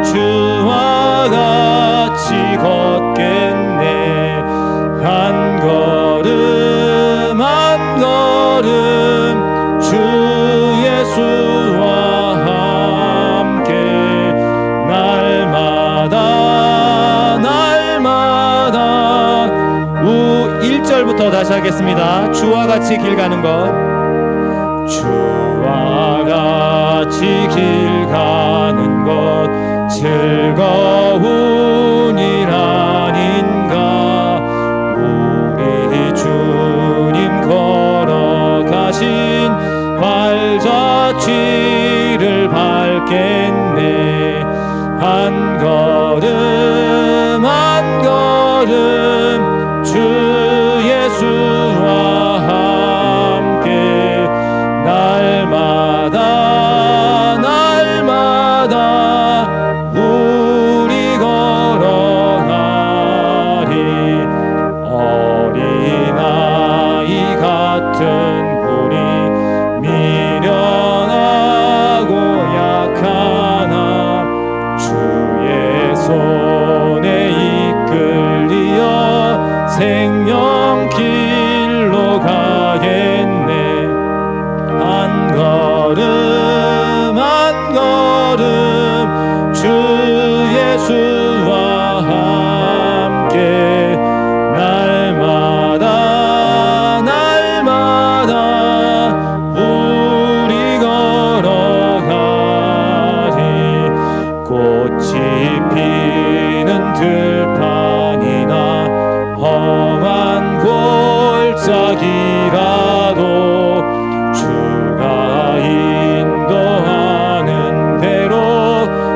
주와 같이 걷겠네. 한 걸음 한 걸음 주 예수와 함께 날마다 1절부터 다시 하겠습니다. 주와 같이 길 가는 것. 주와 같이 길 가는 것 즐거운 일 아닌가. 우리 주님 걸어가신 발자취를 밟겠네. 한 걸음 한 걸음 주 예수와 함께 날마다 우리 걸어가리. 어린아이 같은 우리 미련하고 약하나 주의 손에 이끌리어 생명길로 가겠네. 한 걸음 한 걸음 주 예수와 함께 날마다 우리 걸어가리. 꽃이 피는 들판이나 험한 골짜기라도 주가 인도하는 대로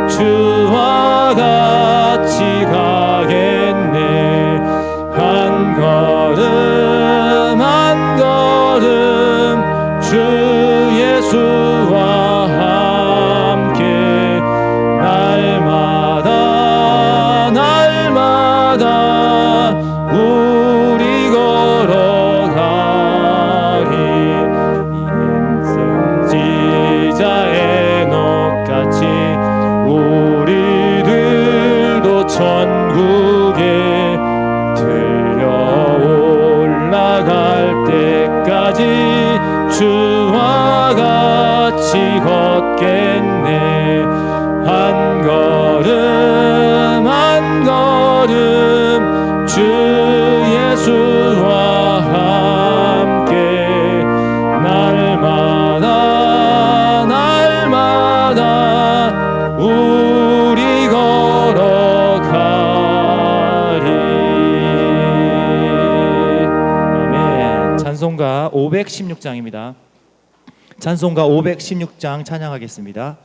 주와 같이 가겠네. 한 걸음 한 걸음 주 예수와 함께 날마다 우리 걸어가리. 인생지자 에녹같이 우리들도 천국에 들려 올라갈 때까지 주와 같이 걷겠네. 한 걸음 한 걸음 주 예수와 함께 날마다 우리 걸어가리. 아멘. 찬송가 516장입니다. 찬송가 516장 찬양하겠습니다.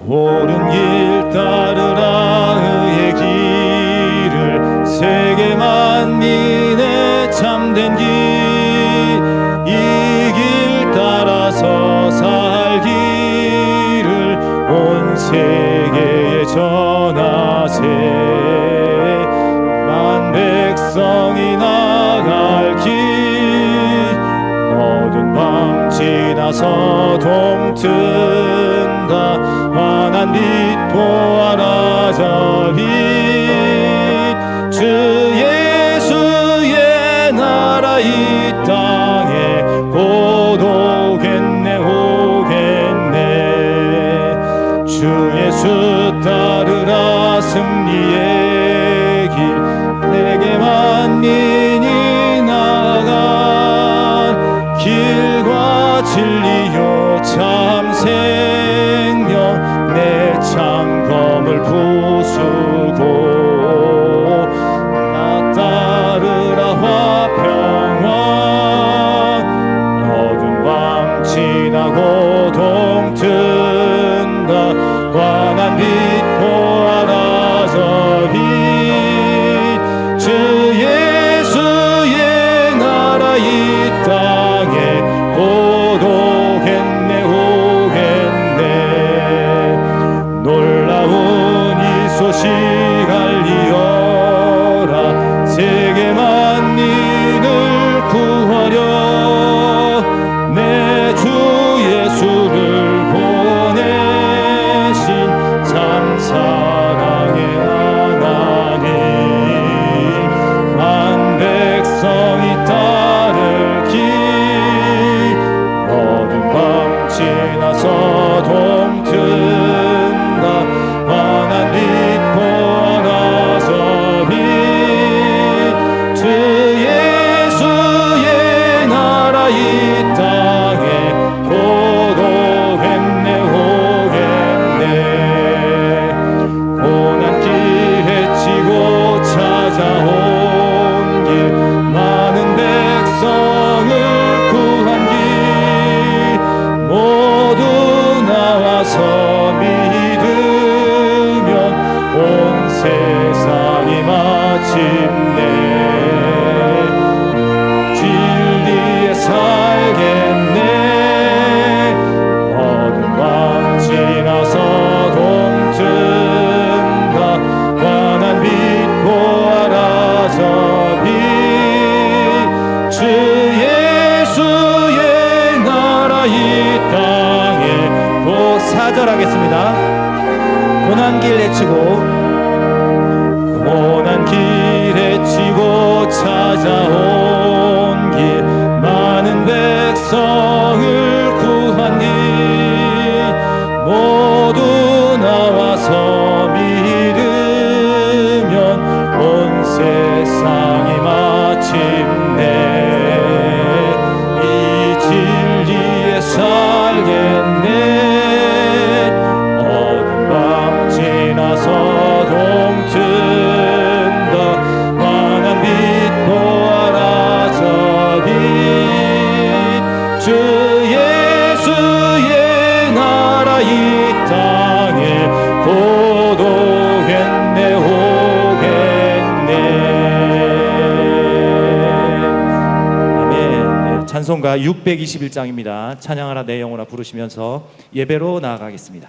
옳은 길 따르라 의의 길을 세계 만민의 참된 길 이 길 따라서 살기를 온 세계에 전하세. 만 백성이 나갈 길 어두운 밤 지나서 동튼다. 환한 빛 보아라 저 빛. 주 예수의 나라 이 땅에 곧 오겠네 오겠네. 주 예수 따르라 승리의 길 세계 만민이 나간 길과 진리요 참 생명 내 창검을 부수고 나 따르라 화평왕. 어두운 밤 지나고 동튼다. 환한 빛 보아라 저 빛. 주 예수의 나라 이 땅에 곧 오겠네 오겠네. 놀라운 지나서 동튼다 환한 빛 보아라서비 주 예수의 나라 이 땅에 고독했네 오겠네 고난길 헤치고 찾아온 길 많은 백성을 구한 길 모두 나와서 믿으면 온 세상이 마침내 진리에 살겠네 어두운 밤 지나서 동튼다 환한 빛 보아라 저기 주 예수의 나라 이 땅에 곧 4절 하겠습니다. 고난길 헤치고 찾아온 길 많은 백성을 구한 길 모두 나와서 믿으면 온 세상이 마침내 이 진리에 살겠네 어두운 밤 지나서 동튼다 환한 빛 보아라 저기 주 예수의 나라 이 땅에 고독했네 오겠네. 아멘. 찬송가 621장입니다. 찬양하라 내 영혼아 부르시면서 예배로 나아가겠습니다.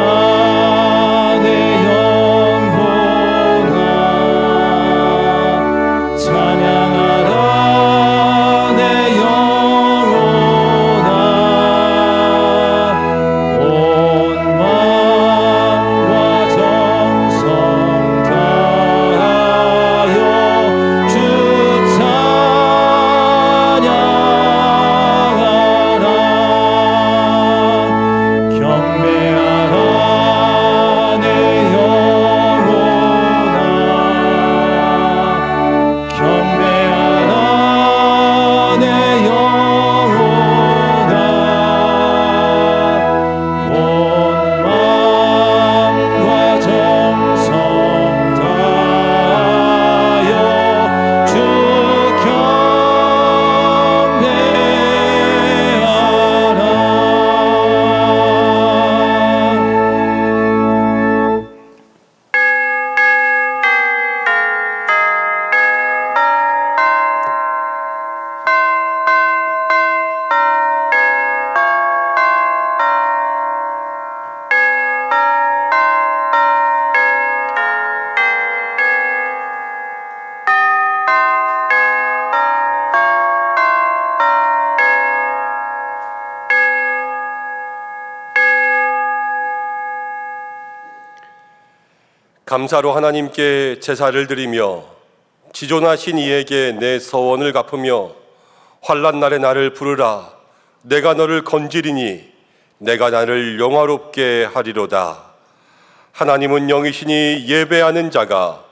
찬양하라 내 영혼아 찬양하라 내 영혼아 온 마음과 정성 다하여 주 찬양하라 경배하라 내 영혼아 경배하라 내 영혼아 온 마음과 정성 다하여 주 경배하라. 감사로 하나님께 제사를 드리며 지존하신 이에게 내 서원을 갚으며 환난 날에 나를 부르라 내가 너를 건지리니 내가 나를 영화롭게 하리로다. 하나님은 영이시니 예배하는 자가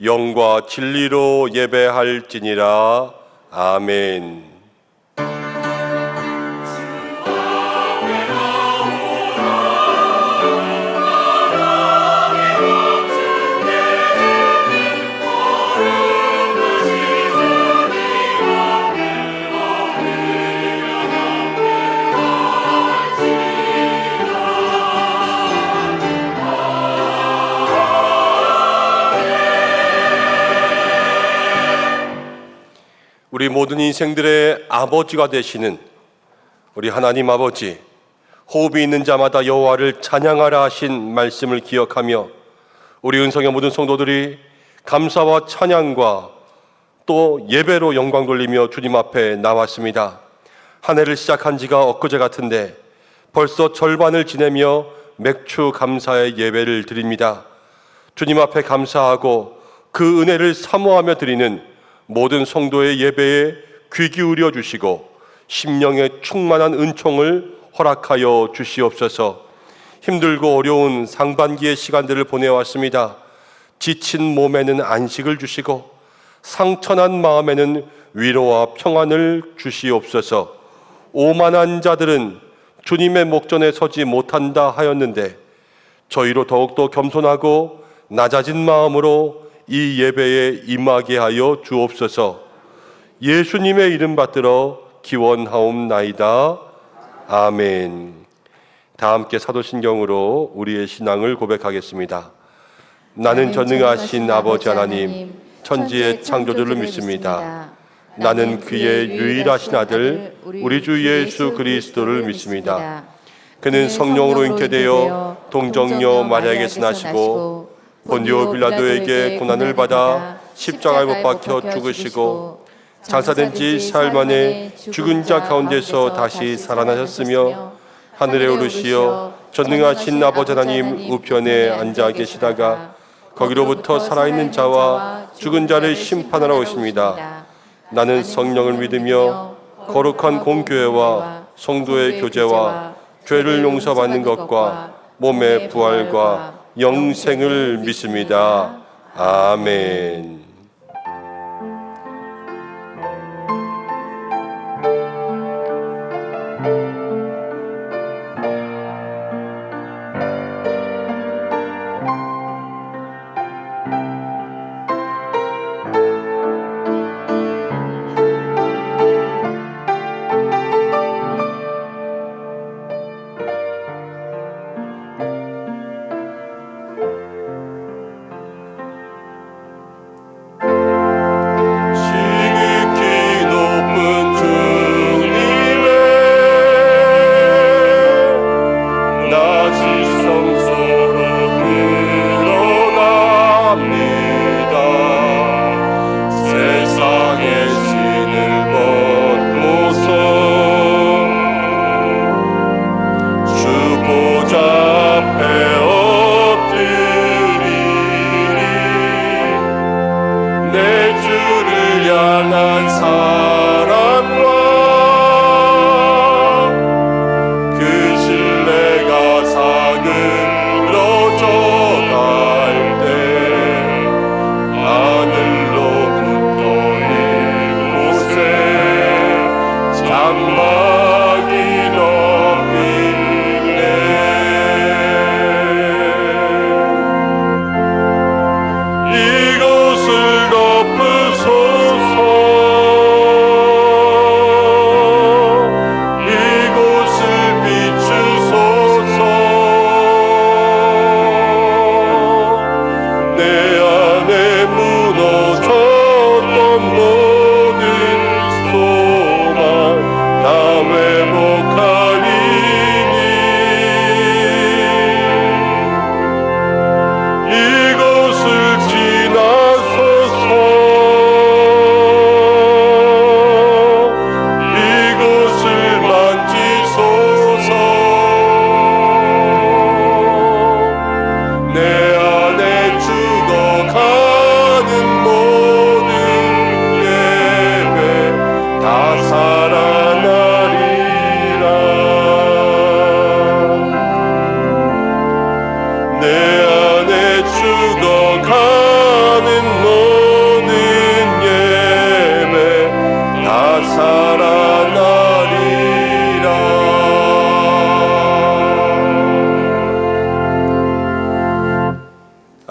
영과 진리로 예배할지니라. 아멘. 우리 모든 인생들의 아버지가 되시는 우리 하나님 아버지, 호흡이 있는 자마다 여호와를 찬양하라 하신 말씀을 기억하며 우리 은성의 모든 성도들이 감사와 찬양과 또 예배로 영광 돌리며 주님 앞에 나왔습니다. 한 해를 시작한 지가 엊그제 같은데 벌써 절반을 지내며 맥주 감사의 예배를 드립니다. 주님 앞에 감사하고 그 은혜를 사모하며 드리는 모든 성도의 예배에 귀 기울여 주시고 심령에 충만한 은총을 허락하여 주시옵소서. 힘들고 어려운 상반기의 시간들을 보내왔습니다. 지친 몸에는 안식을 주시고 상처난 마음에는 위로와 평안을 주시옵소서. 오만한 자들은 주님의 목전에 서지 못한다 하였는데 저희로 더욱더 겸손하고 낮아진 마음으로 이 예배에 임하게 하여 주옵소서. 예수님의 이름 받들어 기원하옵나이다. 아멘. 다 함께 사도신경으로 우리의 신앙을 고백하겠습니다. 나는 전능하신 아버지 하나님, 천지의 창조주를 믿습니다. 나는 그의 유일하신 아들 우리 주 예수 그리스도를 믿습니다. 그는 성령으로 잉태되어 동정녀 마리아에게서 나시고 본디오 빌라도에게 고난을 받아 십자가에 못 박혀 죽으시고 장사된 지 사흘 만에 죽은 자 가운데서 다시 살아나셨으며 하늘에 오르시어 전능하신 아버지 하나님 우편에 앉아 계시다가 거기로부터 살아있는 자와 죽은 자를 심판하러 오십니다. 나는 성령을 믿으며 거룩한 공교회와 성도의 교제와 죄를 용서받는 것과 몸의 부활과 영생을 믿습니다. 아멘.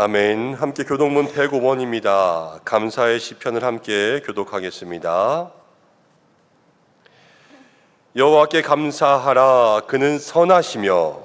아멘. 함께 교독문 105번입니다. 감사의 시편을 함께 교독하겠습니다. 여호와께 감사하라. 그는 선하시며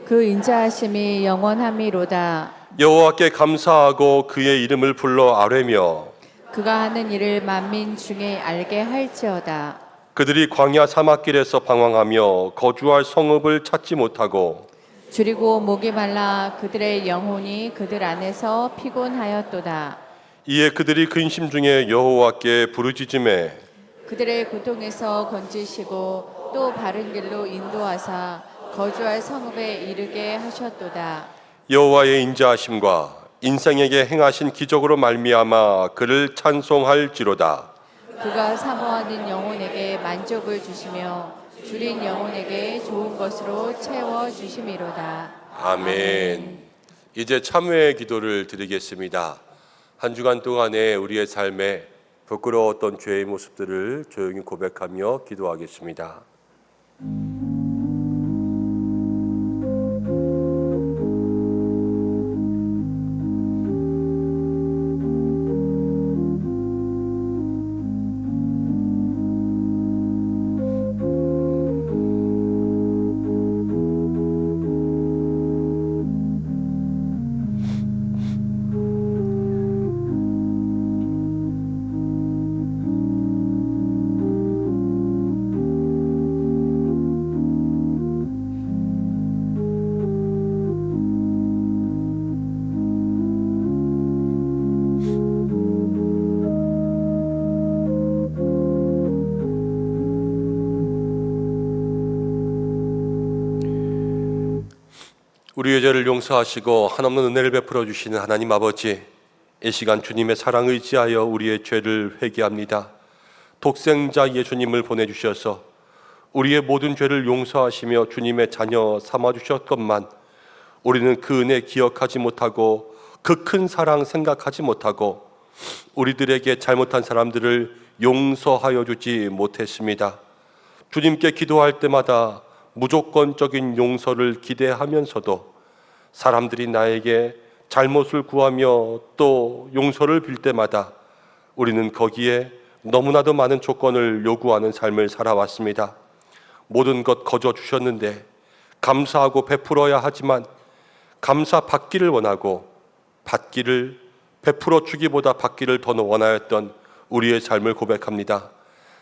그 인자하심이 영원함이로다. 여호와께 감사하고 그의 이름을 불러 아뢰며 그가 하는 일을 만민 중에 알게 할지어다. 그들이 광야 사막길에서 방황하며 거주할 성읍을 찾지 못하고 줄이고 목이 말라 그들의 영혼이 그들 안에서 피곤하였도다. 이에 그들이 근심 중에 여호와께 부르짖음에 그들의 고통에서 건지시고 또 바른 길로 인도하사 거주할 성읍에 이르게 하셨도다. 여호와의 인자하심과 인생에게 행하신 기적으로 말미암아 그를 찬송할지로다. 그가 사모하는 영혼에게 만족을 주시며 줄인 영혼에게 좋은 것으로 채워 주심이로다. 아멘. 이제 참회의 기도를 드리겠습니다. 한 주간 동안에 우리의 삶에 부끄러웠던 죄의 모습들을 조용히 고백하며 기도하겠습니다. 우리의 죄를 용서하시고 한없는 은혜를 베풀어 주시는 하나님 아버지, 이 시간 주님의 사랑 의지하여 우리의 죄를 회개합니다. 독생자 예수님을 보내주셔서 우리의 모든 죄를 용서하시며 주님의 자녀 삼아주셨건만 우리는 그 은혜 기억하지 못하고 그 큰 사랑 생각하지 못하고 우리들에게 잘못한 사람들을 용서하여 주지 못했습니다. 주님께 기도할 때마다 무조건적인 용서를 기대하면서도 사람들이 나에게 잘못을 구하며 또 용서를 빌 때마다 우리는 거기에 너무나도 많은 조건을 요구하는 삶을 살아왔습니다. 모든 것 거저 주셨는데 감사하고 베풀어야 하지만 감사받기를 원하고 받기를 베풀어 주기보다 받기를 더 원하였던 우리의 삶을 고백합니다.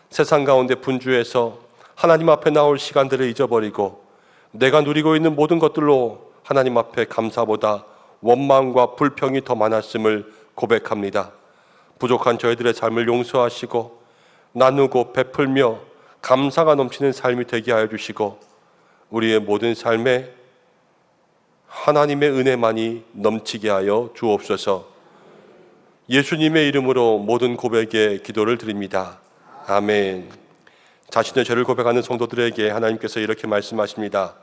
세상 가운데 분주해서 하나님 앞에 나올 시간들을 잊어버리고 내가 누리고 있는 모든 것들로 하나님 앞에 감사보다 원망과 불평이 더 많았음을 고백합니다. 부족한 저희들의 삶을 용서하시고 나누고 베풀며 감사가 넘치는 삶이 되게 하여 주시고 우리의 모든 삶에 하나님의 은혜만이 넘치게 하여 주옵소서. 예수님의 이름으로 모든 고백에 기도를 드립니다. 아멘. 자신의 죄를 고백하는 성도들에게 하나님께서 이렇게 말씀하십니다.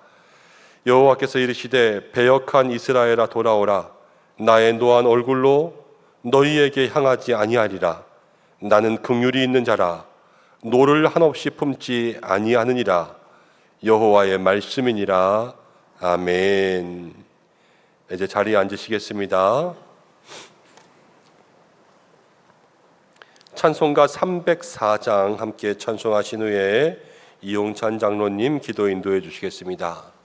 여호와께서 이르시되 배역한 이스라엘아 돌아오라. 나의 노한 얼굴로 너희에게 향하지 아니하리라. 나는 긍휼이 있는 자라. 노를 한없이 품지 아니하느니라. 여호와의 말씀이니라. 아멘. 이제 자리에 앉으시겠습니다. 찬송가 304장 함께 찬송하신 후에 이용찬 장로님 기도 인도해 주시겠습니다.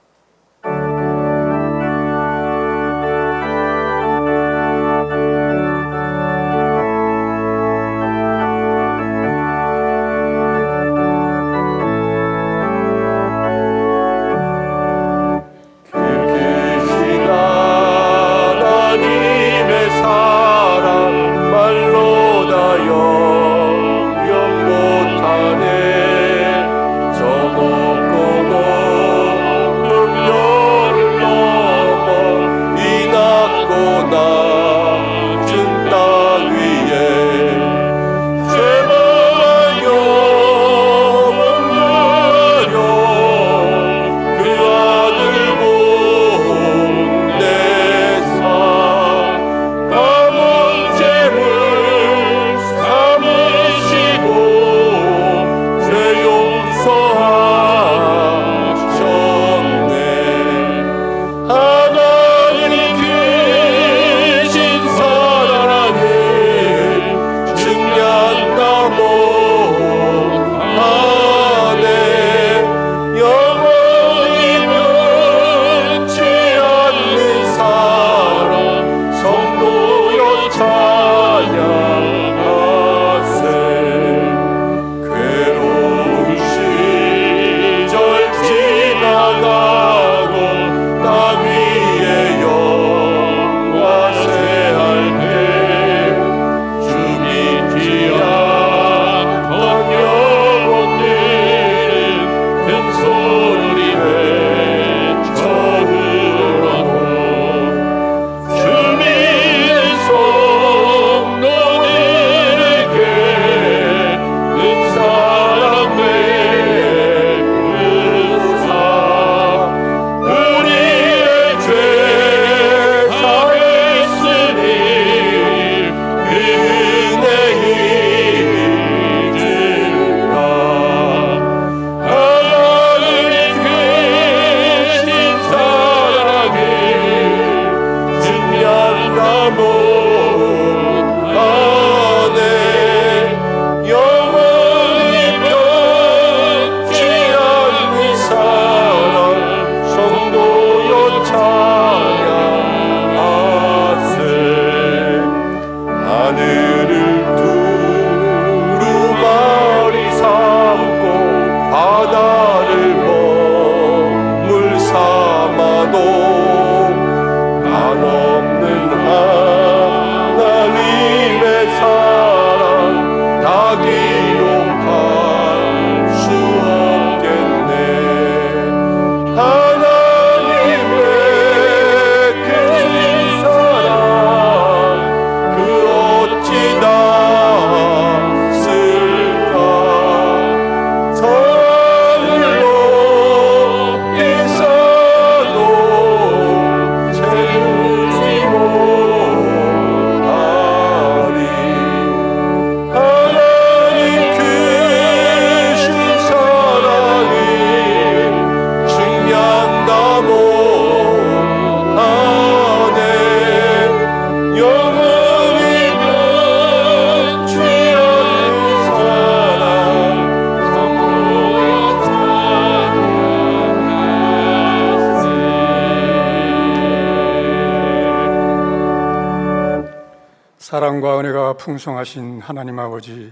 사랑과 은혜가 풍성하신 하나님 아버지,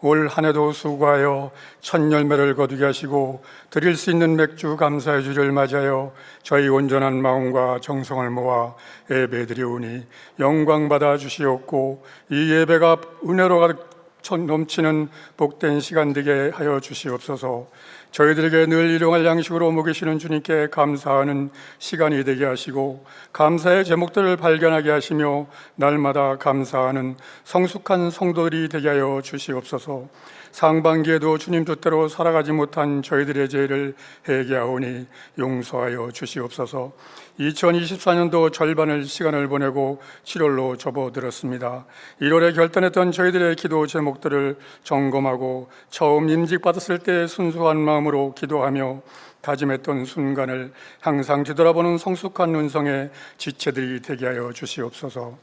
올 한 해도 수고하여 첫 열매를 거두게 하시고 드릴 수 있는 맥주 감사의 주를 맞이하여 저희 온전한 마음과 정성을 모아 예배드리오니 영광 받아 주시옵고 이 예배가 은혜로 가득 넘치는 복된 시간 되게 하여 주시옵소서. 저희들에게 늘 일용할 양식으로 먹이시는 주님께 감사하는 시간이 되게 하시고 감사의 제목들을 발견하게 하시며 날마다 감사하는 성숙한 성도들이 되게 하여 주시옵소서. 상반기에도 주님 뜻대로 살아가지 못한 저희들의 죄를 회개하오니 용서하여 주시옵소서. 2024년도 절반을 시간을 보내고 7월로 접어들었습니다. 1월에 결단했던 저희들의 기도 제목들을 점검하고 처음 임직받았을 때 순수한 마음으로 기도하며 다짐했던 순간을 항상 뒤돌아보는 성숙한 은성의 지체들이 되게 하여 주시옵소서.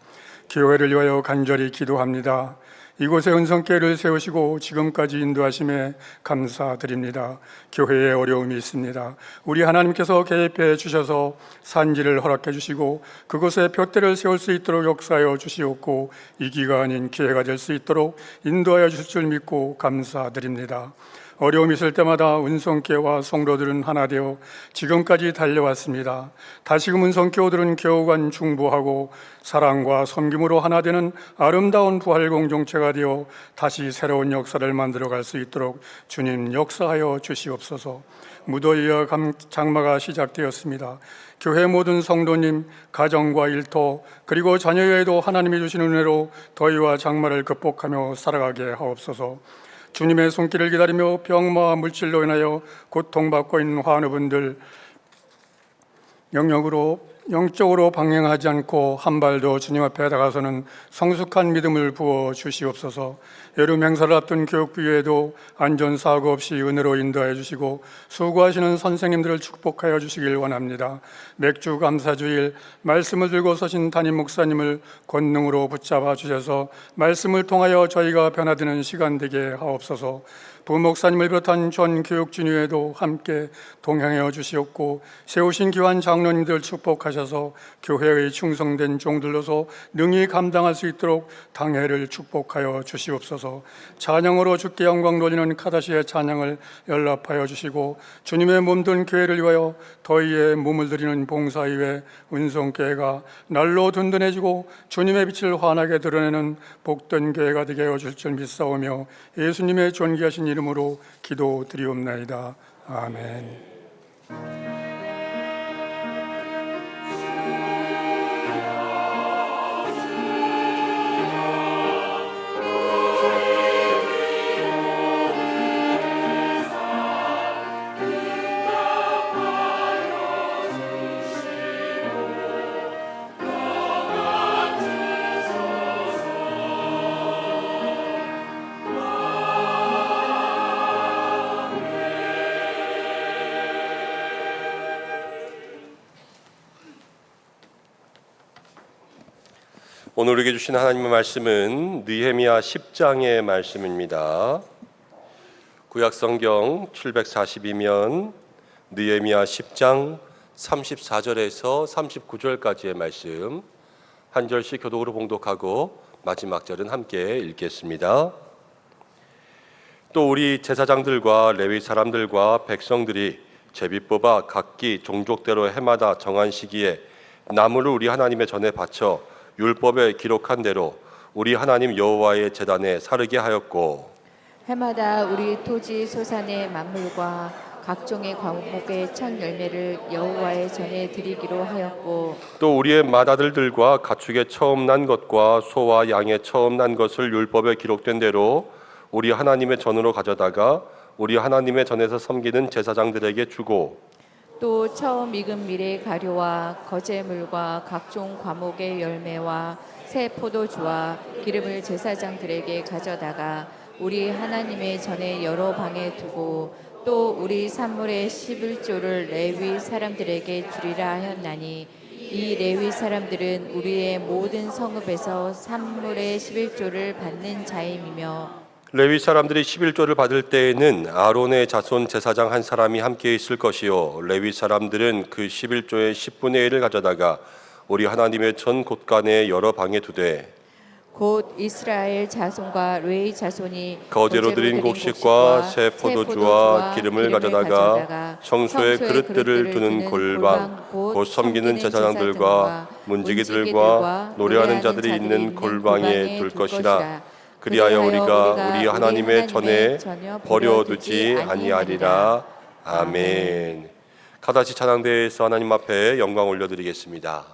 교회를 위하여 간절히 기도합니다. 이곳에 은성교회를 세우시고 지금까지 인도하심에 감사드립니다. 교회에 어려움이 있습니다. 우리 하나님께서 개입해 주셔서 산지를 허락해 주시고 그곳에 둯대를 세울 수 있도록 역사하여 주시옵고 이기가 아닌 기회가 될 수 있도록 인도하여 주실 줄 믿고 감사드립니다. 어려움이 있을 때마다 은성교회와 성도들은 하나 되어 지금까지 달려왔습니다. 다시금 은성교우들은 교우간 중보하고 사랑과 섬김으로 하나 되는 아름다운 부활 공동체가 되어 다시 새로운 역사를 만들어갈 수 있도록 주님 역사하여 주시옵소서. 무더위와 장마가 시작되었습니다. 교회 모든 성도님, 가정과 일터 그리고 자녀에도 하나님이 주시는 은혜로 더위와 장마를 극복하며 살아가게 하옵소서. 주님의 손길을 기다리며 병마와 물질로 인하여 고통받고 있는 환우분들 영적으로 방향하지 않고 한 발도 주님 앞에 다가서는 성숙한 믿음을 부어 주시옵소서. 여름 행사를 앞둔 교육부에도 안전사고 없이 은혜로 인도해 주시고 수고하시는 선생님들을 축복하여 주시길 원합니다. 맥주 감사주일 말씀을 들고 서신 담임 목사님을 권능으로 붙잡아 주셔서 말씀을 통하여 저희가 변화되는 시간 되게 하옵소서. 부목사님을 비롯한 전 교육진유에도 함께 동행하여 주시옵고 세우신 귀한 장로님들 축복하셔서 교회의 충성된 종들로서 능히 감당할 수 있도록 당회를 축복하여 주시옵소서. 찬양으로 주께 영광 돌리는 카다시의 찬양을 연락하여 주시고 주님의 몸든 교회를 위하여 더위에 몸을 들이는 봉사위에 은성교회가 날로 든든해지고 주님의 빛을 환하게 드러내는 복된 교회가 되게 하여 주실 줄 믿사오며 예수님의 존귀하신 이름으로 기도드리옵나이다. 아멘. 오늘 우리에게 주신 하나님의 말씀은 느헤미야 10장의 말씀입니다. 구약성경 742면 느헤미야 10장 34절에서 39절까지의 말씀 한 절씩 교독으로 봉독하고 마지막 절은 함께 읽겠습니다. 또 우리 제사장들과 레위 사람들과 백성들이 제비 뽑아 각기 종족대로 해마다 정한 시기에 나무를 우리 하나님의 전에 바쳐 율법에 기록한 대로 우리 하나님 여호와의 제단에 사르게 하였고 해마다 우리 토지 소산의 만물과 각종의 과목의 첫 열매를 여호와의 전에 드리기로 하였고 또 우리의 맏아들들과 가축의 처음 난 것과 소와 양의 처음 난 것을 율법에 기록된 대로 우리 하나님의 전으로 가져다가 우리 하나님의 전에서 섬기는 제사장들에게 주고 또 처음 익은 밀의 가루와 거제물과 각종 과목의 열매와 새 포도주와 기름을 제사장들에게 가져다가 우리 하나님의 전에 여러 방에 두고 또 우리 산물의 11조를 레위 사람들에게 주리라 하였나니 이 레위 사람들은 우리의 모든 성읍에서 산물의 11조를 받는 자임이며 레위 사람들이 11조를 받을 때에는 아론의 자손 제사장 한 사람이 함께 있을 것이요 레위 사람들은 그 11조의 10분의 1을 가져다가 우리 하나님의 전 곳간의 여러 방에 두되 곧 이스라엘 자손과 레위 자손이 거제로 드린 곡식과 새 포도주와 기름을 가져다가 성소에 그릇들을 두는 골방 곧 섬기는 제사장들과 문지기들과 노래하는 자들이 있는 골방에 둘 것이라. 그리하여 우리가 우리 하나님의 전에 버려두지 아니하리라. 아멘. 다같이 찬양대에서 하나님 앞에 영광 올려드리겠습니다.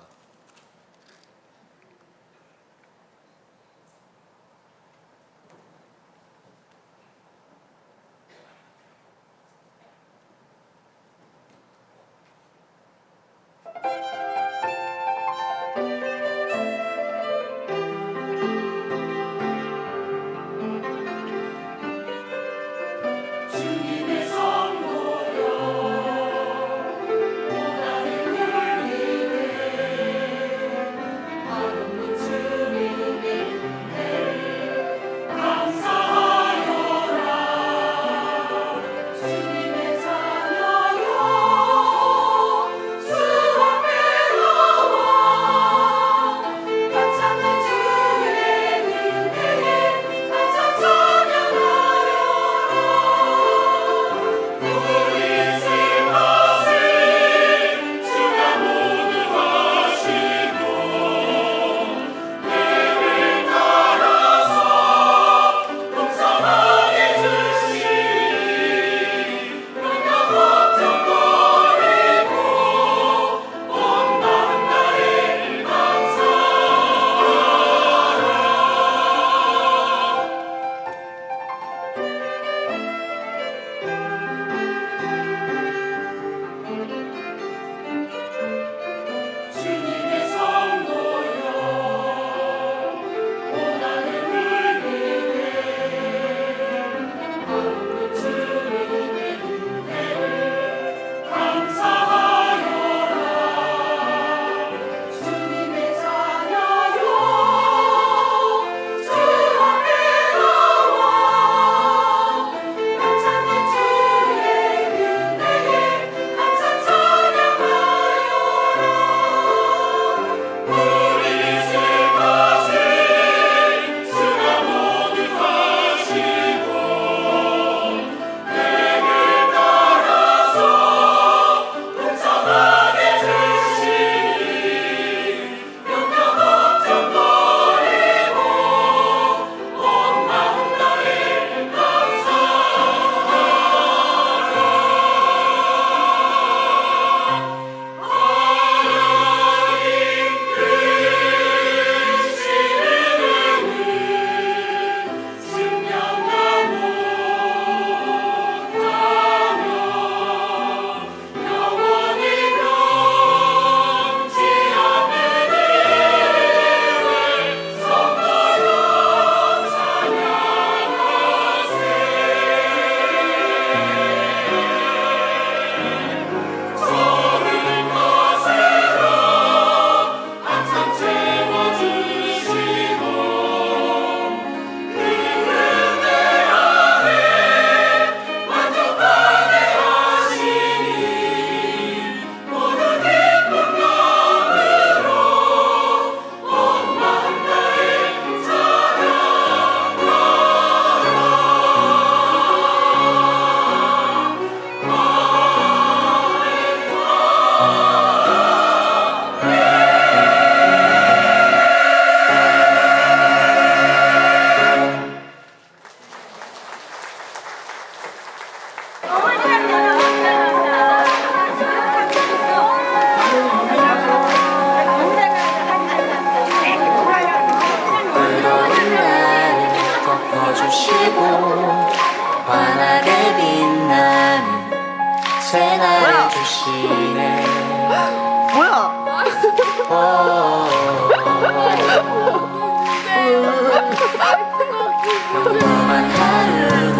평범한 하루도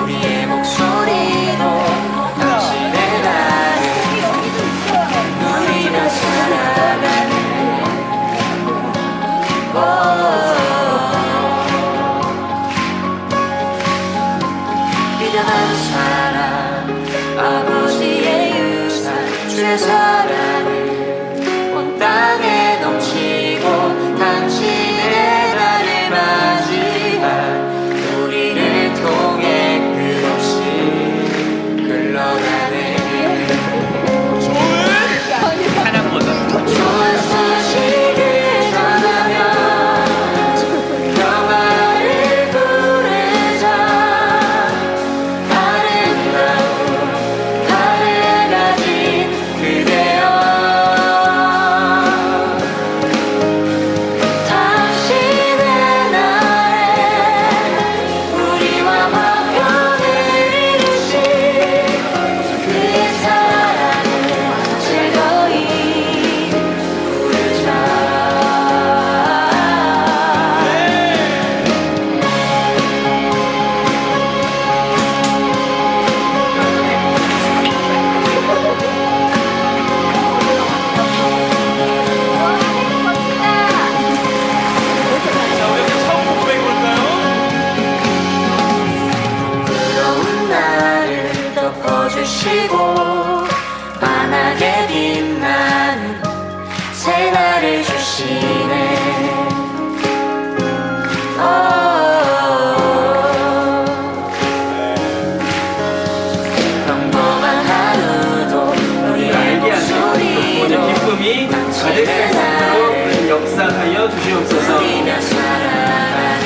우리의 목소리도 당신의 나를 누리며 살아가는 비련한 사랑 아버지의 유산 주의 사랑은 온 땅에 넘치고 당신의 나를 밝게 빛나는 새날을 주시네. 평범한 하루도 우리의 목소리로 기쁨이 가득할 수 있도록 역사하여 주시옵소서. 누리며 살아가네.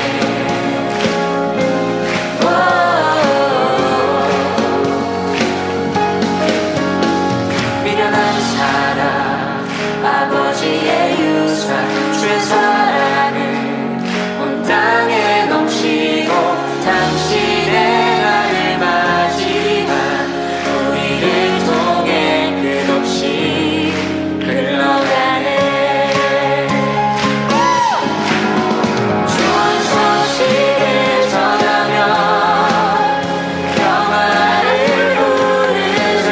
미련한 사랑 아버지의 유산 주의 사랑은 온 땅에 넘치고 당신의 나를 맞이한 우리를 통해 끝없이 흘러가네. 좋은 소식을 전하며 평화를 부르자.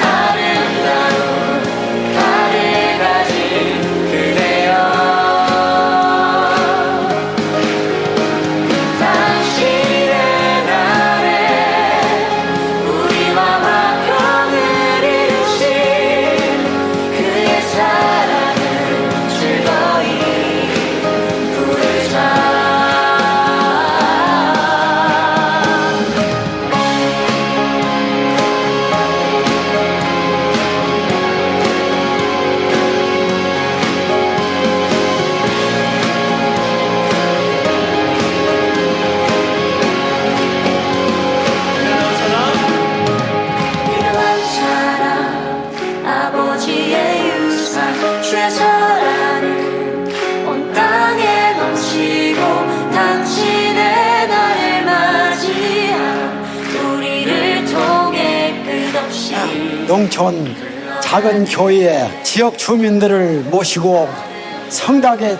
아름다운 나를 가진 그대여, 당신의 날에 우리와 화평을 이루신 그의 사랑을 즐거이 부르자. 미련한 사랑 아버지의 유산 주의 사랑은 온 땅에 넘치고 당신의 나를 맞이한 우리를 통해 끝없이 농촌 작은 교회에 지역 주민들을 모시고 성당에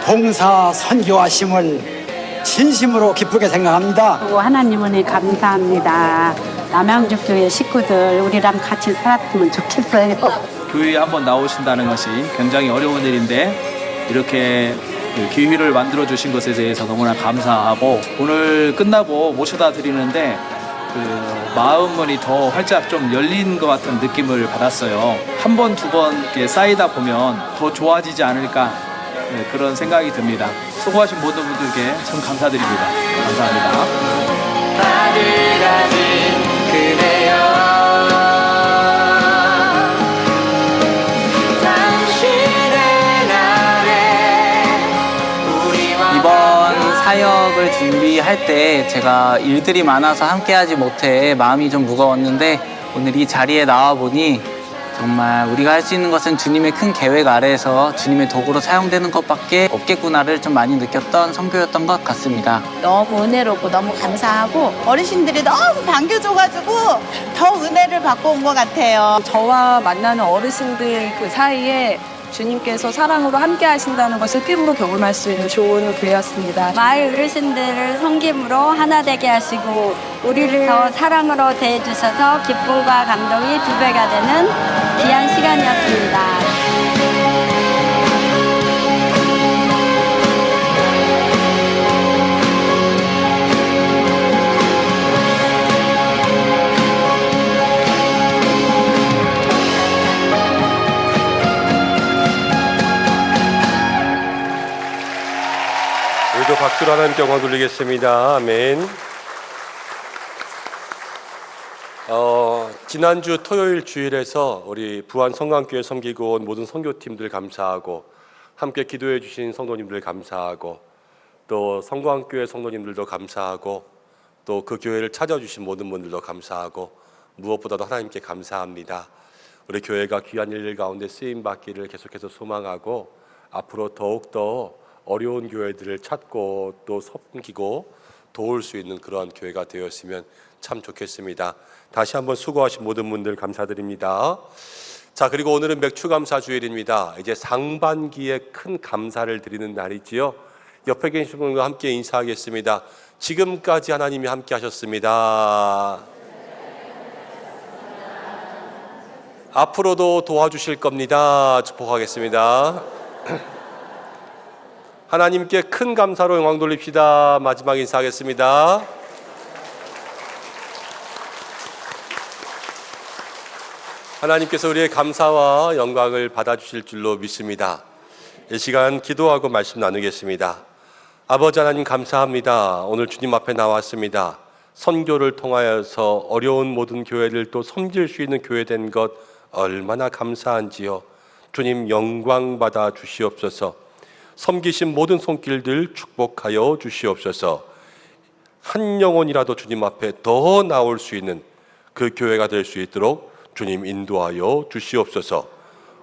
봉사 선교하심을 진심으로 기쁘게 생각합니다. 하나님 은혜 감사합니다. 남양주교회 식구들 우리랑 같이 살았으면 좋겠어요. 교회에 한번 나오신다는 것이 굉장히 어려운 일인데 이렇게 그 기회를 만들어 주신 것에 대해서 너무나 감사하고, 오늘 끝나고 모셔다 드리는데 그 마음문이 더 활짝 좀 열린 것 같은 느낌을 받았어요. 한 번, 두 번 이렇게 쌓이다 보면 더 좋아지지 않을까, 그런 생각이 듭니다. 수고하신 모든 분들께 참 감사드립니다. 감사합니다. 나를 가진 그대여, 당신의 날에 우리와 이번 사역을 준비할 때 제가 일들이 많아서 함께하지 못해 마음이 좀 무거웠는데, 오늘 이 자리에 나와 보니 정말 우리가 할 수 있는 것은 주님의 큰 계획 아래에서 주님의 도구로 사용되는 것밖에 없겠구나를 좀 많이 느꼈던 선교였던 것 같습니다. 너무 은혜롭고 너무 감사하고 어르신들이 너무 반겨줘가지고 더 은혜를 받고 온 것 같아요. 저와 만나는 어르신들 그 사이에 주님께서 사랑으로 함께 하신다는 것을 피부로 경험할 수 있는 좋은 교회였습니다. 마을 어르신들을 섬김으로 하나 되게 하시고 우리를 더 사랑으로 대해주셔서 기쁨과 감동이 두 배가 되는 귀한 시간이었습니다. 우리도 박수로 하나님께 영광 돌리겠습니다. 아멘. 지난주 토요일 주일에서 우리 부안 성광교회 섬기고 온 모든 선교팀들 감사하고, 함께 기도해 주신 성도님들 감사하고, 또 성광교회 성도님들도 감사하고, 또 그 교회를 찾아주신 모든 분들도 감사하고, 무엇보다도 하나님께 감사합니다. 우리 교회가 귀한 일 가운데 쓰임받기를 계속해서 소망하고, 앞으로 더욱더 어려운 교회들을 찾고 또 섬기고 도울 수 있는 그러한 교회가 되었으면 참 좋겠습니다. 다시 한번 수고하신 모든 분들 감사드립니다. 자, 그리고 오늘은 맥추감사 주일입니다. 이제 상반기에 큰 감사를 드리는 날이지요. 옆에 계신 분과 함께 인사하겠습니다. 지금까지 하나님이 함께 하셨습니다. 앞으로도 도와주실 겁니다. 축복하겠습니다. 하나님께 큰 감사로 영광 돌립시다. 마지막 인사하겠습니다. 하나님께서 우리의 감사와 영광을 받아주실 줄로 믿습니다. 이 시간 기도하고 말씀 나누겠습니다. 아버지 하나님 감사합니다. 오늘 주님 앞에 나왔습니다. 선교를 통하여서 어려운 모든 교회를 또 섬길 수 있는 교회 된 것 얼마나 감사한지요. 주님 영광 받아 주시옵소서. 섬기신 모든 손길들 축복하여 주시옵소서. 한 영혼이라도 주님 앞에 더 나올 수 있는 그 교회가 될 수 있도록 주님 인도하여 주시옵소서.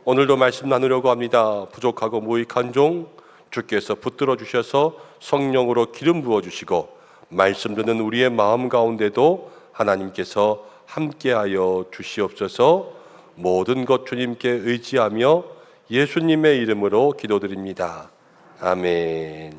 오늘도 말씀 나누려고 합니다. 부족하고 무익한 종 주께서 붙들어 주셔서 성령으로 기름 부어 주시고 말씀 듣는 우리의 마음 가운데도 하나님께서 함께하여 주시옵소서. 모든 것 주님께 의지하며 예수님의 이름으로 기도드립니다. 아멘.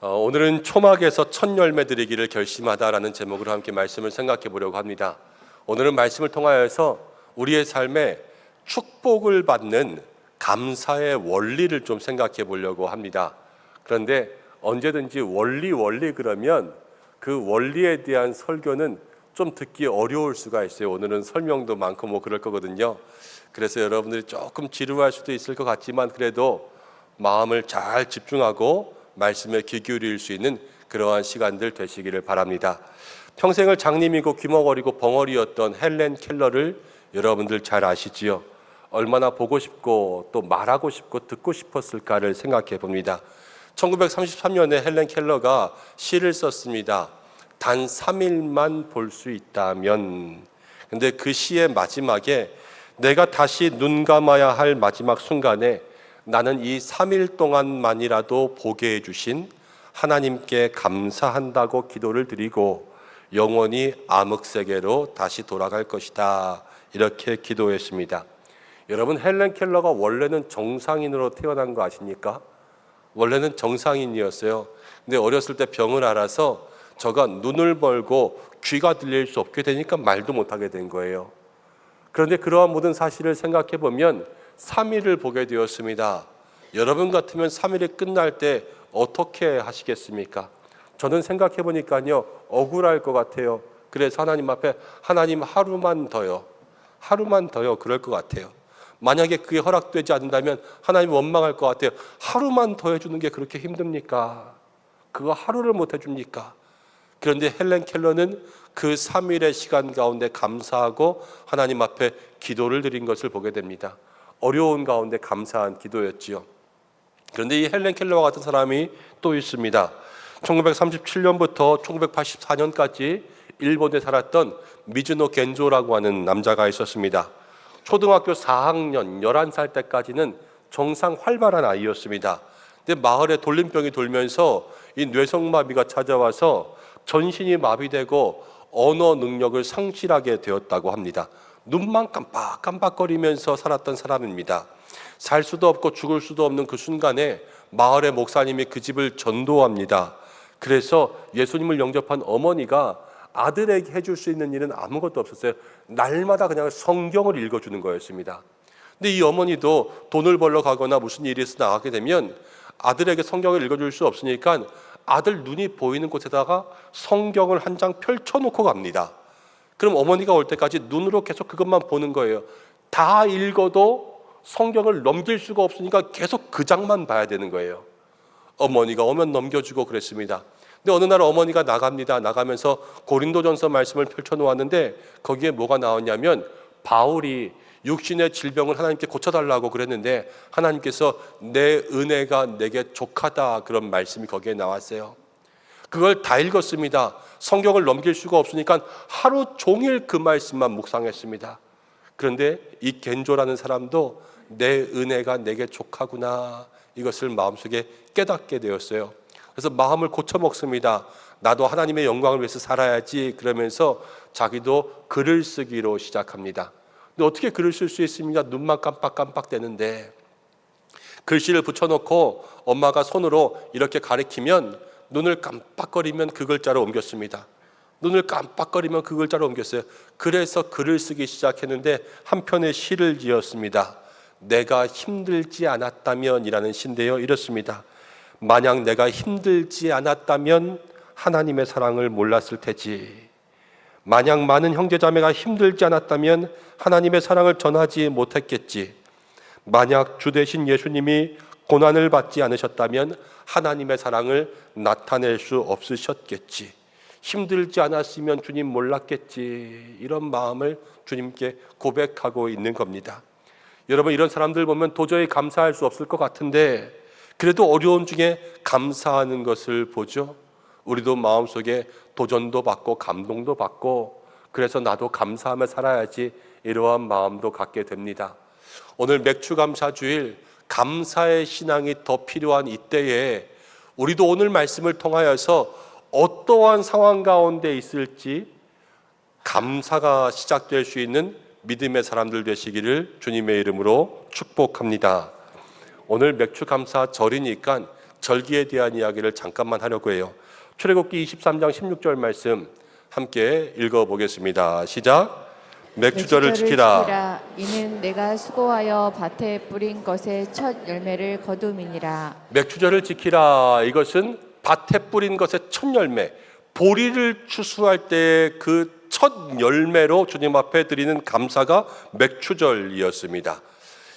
오늘은 초막에서 첫 열매 드리기를 결심하다라는 제목으로 함께 말씀을 생각해 보려고 합니다. 오늘은 말씀을 통하여서 우리의 삶에 축복을 받는 감사의 원리를 좀 생각해 보려고 합니다. 그런데 언제든지 원리 그러면 그 원리에 대한 설교는 좀 듣기 어려울 수가 있어요. 오늘은 설명도 많고 뭐 그럴 거거든요. 그래서 여러분들이 조금 지루할 수도 있을 것 같지만 그래도 마음을 잘 집중하고 말씀에 귀 기울일 수 있는 그러한 시간들 되시기를 바랍니다. 평생을 장님이고 귀머거리고 벙어리였던 헬렌 켈러를 여러분들 잘 아시지요? 얼마나 보고 싶고 또 말하고 싶고 듣고 싶었을까를 생각해 봅니다. 1933년에 헬렌 켈러가 시를 썼습니다. 단 3일만 볼 수 있다면. 근데 그 시의 마지막에 내가 다시 눈 감아야 할 마지막 순간에 나는 이 3일 동안만이라도 보게 해주신 하나님께 감사한다고 기도를 드리고 영원히 암흑세계로 다시 돌아갈 것이다. 이렇게 기도했습니다. 여러분, 헬렌 켈러가 원래는 정상인으로 태어난 거 아십니까? 원래는 정상인이었어요. 근데 어렸을 때 병을 앓아서 저가 눈을 멀고 귀가 들릴 수 없게 되니까 말도 못하게 된 거예요. 그런데 그러한 모든 사실을 생각해 보면 3일을 보게 되었습니다. 여러분 같으면 3일이 끝날 때 어떻게 하시겠습니까? 저는 생각해 보니까요, 억울할 것 같아요. 그래서 하나님 앞에 하나님 하루만 더요. 그럴 것 같아요. 만약에 그게 허락되지 않는다면 하나님 원망할 것 같아요. 하루만 더 해주는 게 그렇게 힘듭니까? 그거 하루를 못 해줍니까? 그런데 헬렌 켈러는 그 3일의 시간 가운데 감사하고 하나님 앞에 기도를 드린 것을 보게 됩니다. 어려운 가운데 감사한 기도였지요. 그런데 이 헬렌 켈러와 같은 사람이 또 있습니다. 1937년부터 1984년까지 일본에 살았던 미즈노 겐조라고 하는 남자가 있었습니다. 초등학교 4학년 11살 때까지는 정상 활발한 아이였습니다. 근데 마을에 돌림병이 돌면서 이 뇌성마비가 찾아와서 전신이 마비되고 언어 능력을 상실하게 되었다고 합니다. 눈만 깜빡깜빡거리면서 살았던 사람입니다. 살 수도 없고 죽을 수도 없는 그 순간에 마을의 목사님이 그 집을 전도합니다. 그래서 예수님을 영접한 어머니가 아들에게 해줄 수 있는 일은 아무것도 없었어요. 날마다 그냥 성경을 읽어주는 거였습니다. 근데 이 어머니도 돈을 벌러 가거나 무슨 일이 있어 나가게 되면 아들에게 성경을 읽어줄 수 없으니까 아들 눈이 보이는 곳에다가 성경을 한 장 펼쳐놓고 갑니다. 그럼 어머니가 올 때까지 눈으로 계속 그것만 보는 거예요. 다 읽어도 성경을 넘길 수가 없으니까 계속 그 장만 봐야 되는 거예요. 어머니가 오면 넘겨주고 그랬습니다. 근데 어느 날 어머니가 나갑니다. 나가면서 고린도전서 말씀을 펼쳐놓았는데 거기에 뭐가 나왔냐면 바울이 육신의 질병을 하나님께 고쳐달라고 그랬는데 하나님께서 내 은혜가 내게 족하다 그런 말씀이 거기에 나왔어요. 그걸 다 읽었습니다. 성경을 넘길 수가 없으니까 하루 종일 그 말씀만 묵상했습니다. 그런데 이 겐조라는 사람도 내 은혜가 내게 족하구나 이것을 마음속에 깨닫게 되었어요. 그래서 마음을 고쳐먹습니다. 나도 하나님의 영광을 위해서 살아야지 그러면서 자기도 글을 쓰기로 시작합니다. 근데 어떻게 글을 쓸 수 있습니까? 눈만 깜빡깜빡 되는데 글씨를 붙여놓고 엄마가 손으로 이렇게 가리키면 눈을 깜빡거리면 그 글자로 옮겼습니다. 눈을 깜빡거리면 그 글자로 옮겼어요. 그래서 글을 쓰기 시작했는데 한 편의 시를 지었습니다. 내가 힘들지 않았다면 이라는 시인데요. 이렇습니다. 만약 내가 힘들지 않았다면 하나님의 사랑을 몰랐을 테지. 만약 많은 형제자매가 힘들지 않았다면 하나님의 사랑을 전하지 못했겠지. 만약 주 되신 예수님이 고난을 받지 않으셨다면 하나님의 사랑을 나타낼 수 없으셨겠지. 힘들지 않았으면 주님 몰랐겠지. 이런 마음을 주님께 고백하고 있는 겁니다. 여러분, 이런 사람들 보면 도저히 감사할 수 없을 것 같은데 그래도 어려운 중에 감사하는 것을 보죠. 우리도 마음속에 도전도 받고 감동도 받고 그래서 나도 감사하며 살아야지, 이러한 마음도 갖게 됩니다. 오늘 맥추감사주일, 감사의 신앙이 더 필요한 이때에 우리도 오늘 말씀을 통하여서 어떠한 상황 가운데 있을지 감사가 시작될 수 있는 믿음의 사람들 되시기를 주님의 이름으로 축복합니다. 오늘 맥추감사절이니까 절기에 대한 이야기를 잠깐만 하려고 해요. 출애굽기 23장 16절 말씀 함께 읽어보겠습니다. 시작. 맥추절을 지키라. 이는 내가 수고하여 밭에 뿌린 것의 첫 열매를 거둠이니라. 맥추절을 지키라. 이것은 밭에 뿌린 것의 첫 열매, 보리를 추수할 때 그 첫 열매로 주님 앞에 드리는 감사가 맥추절이었습니다.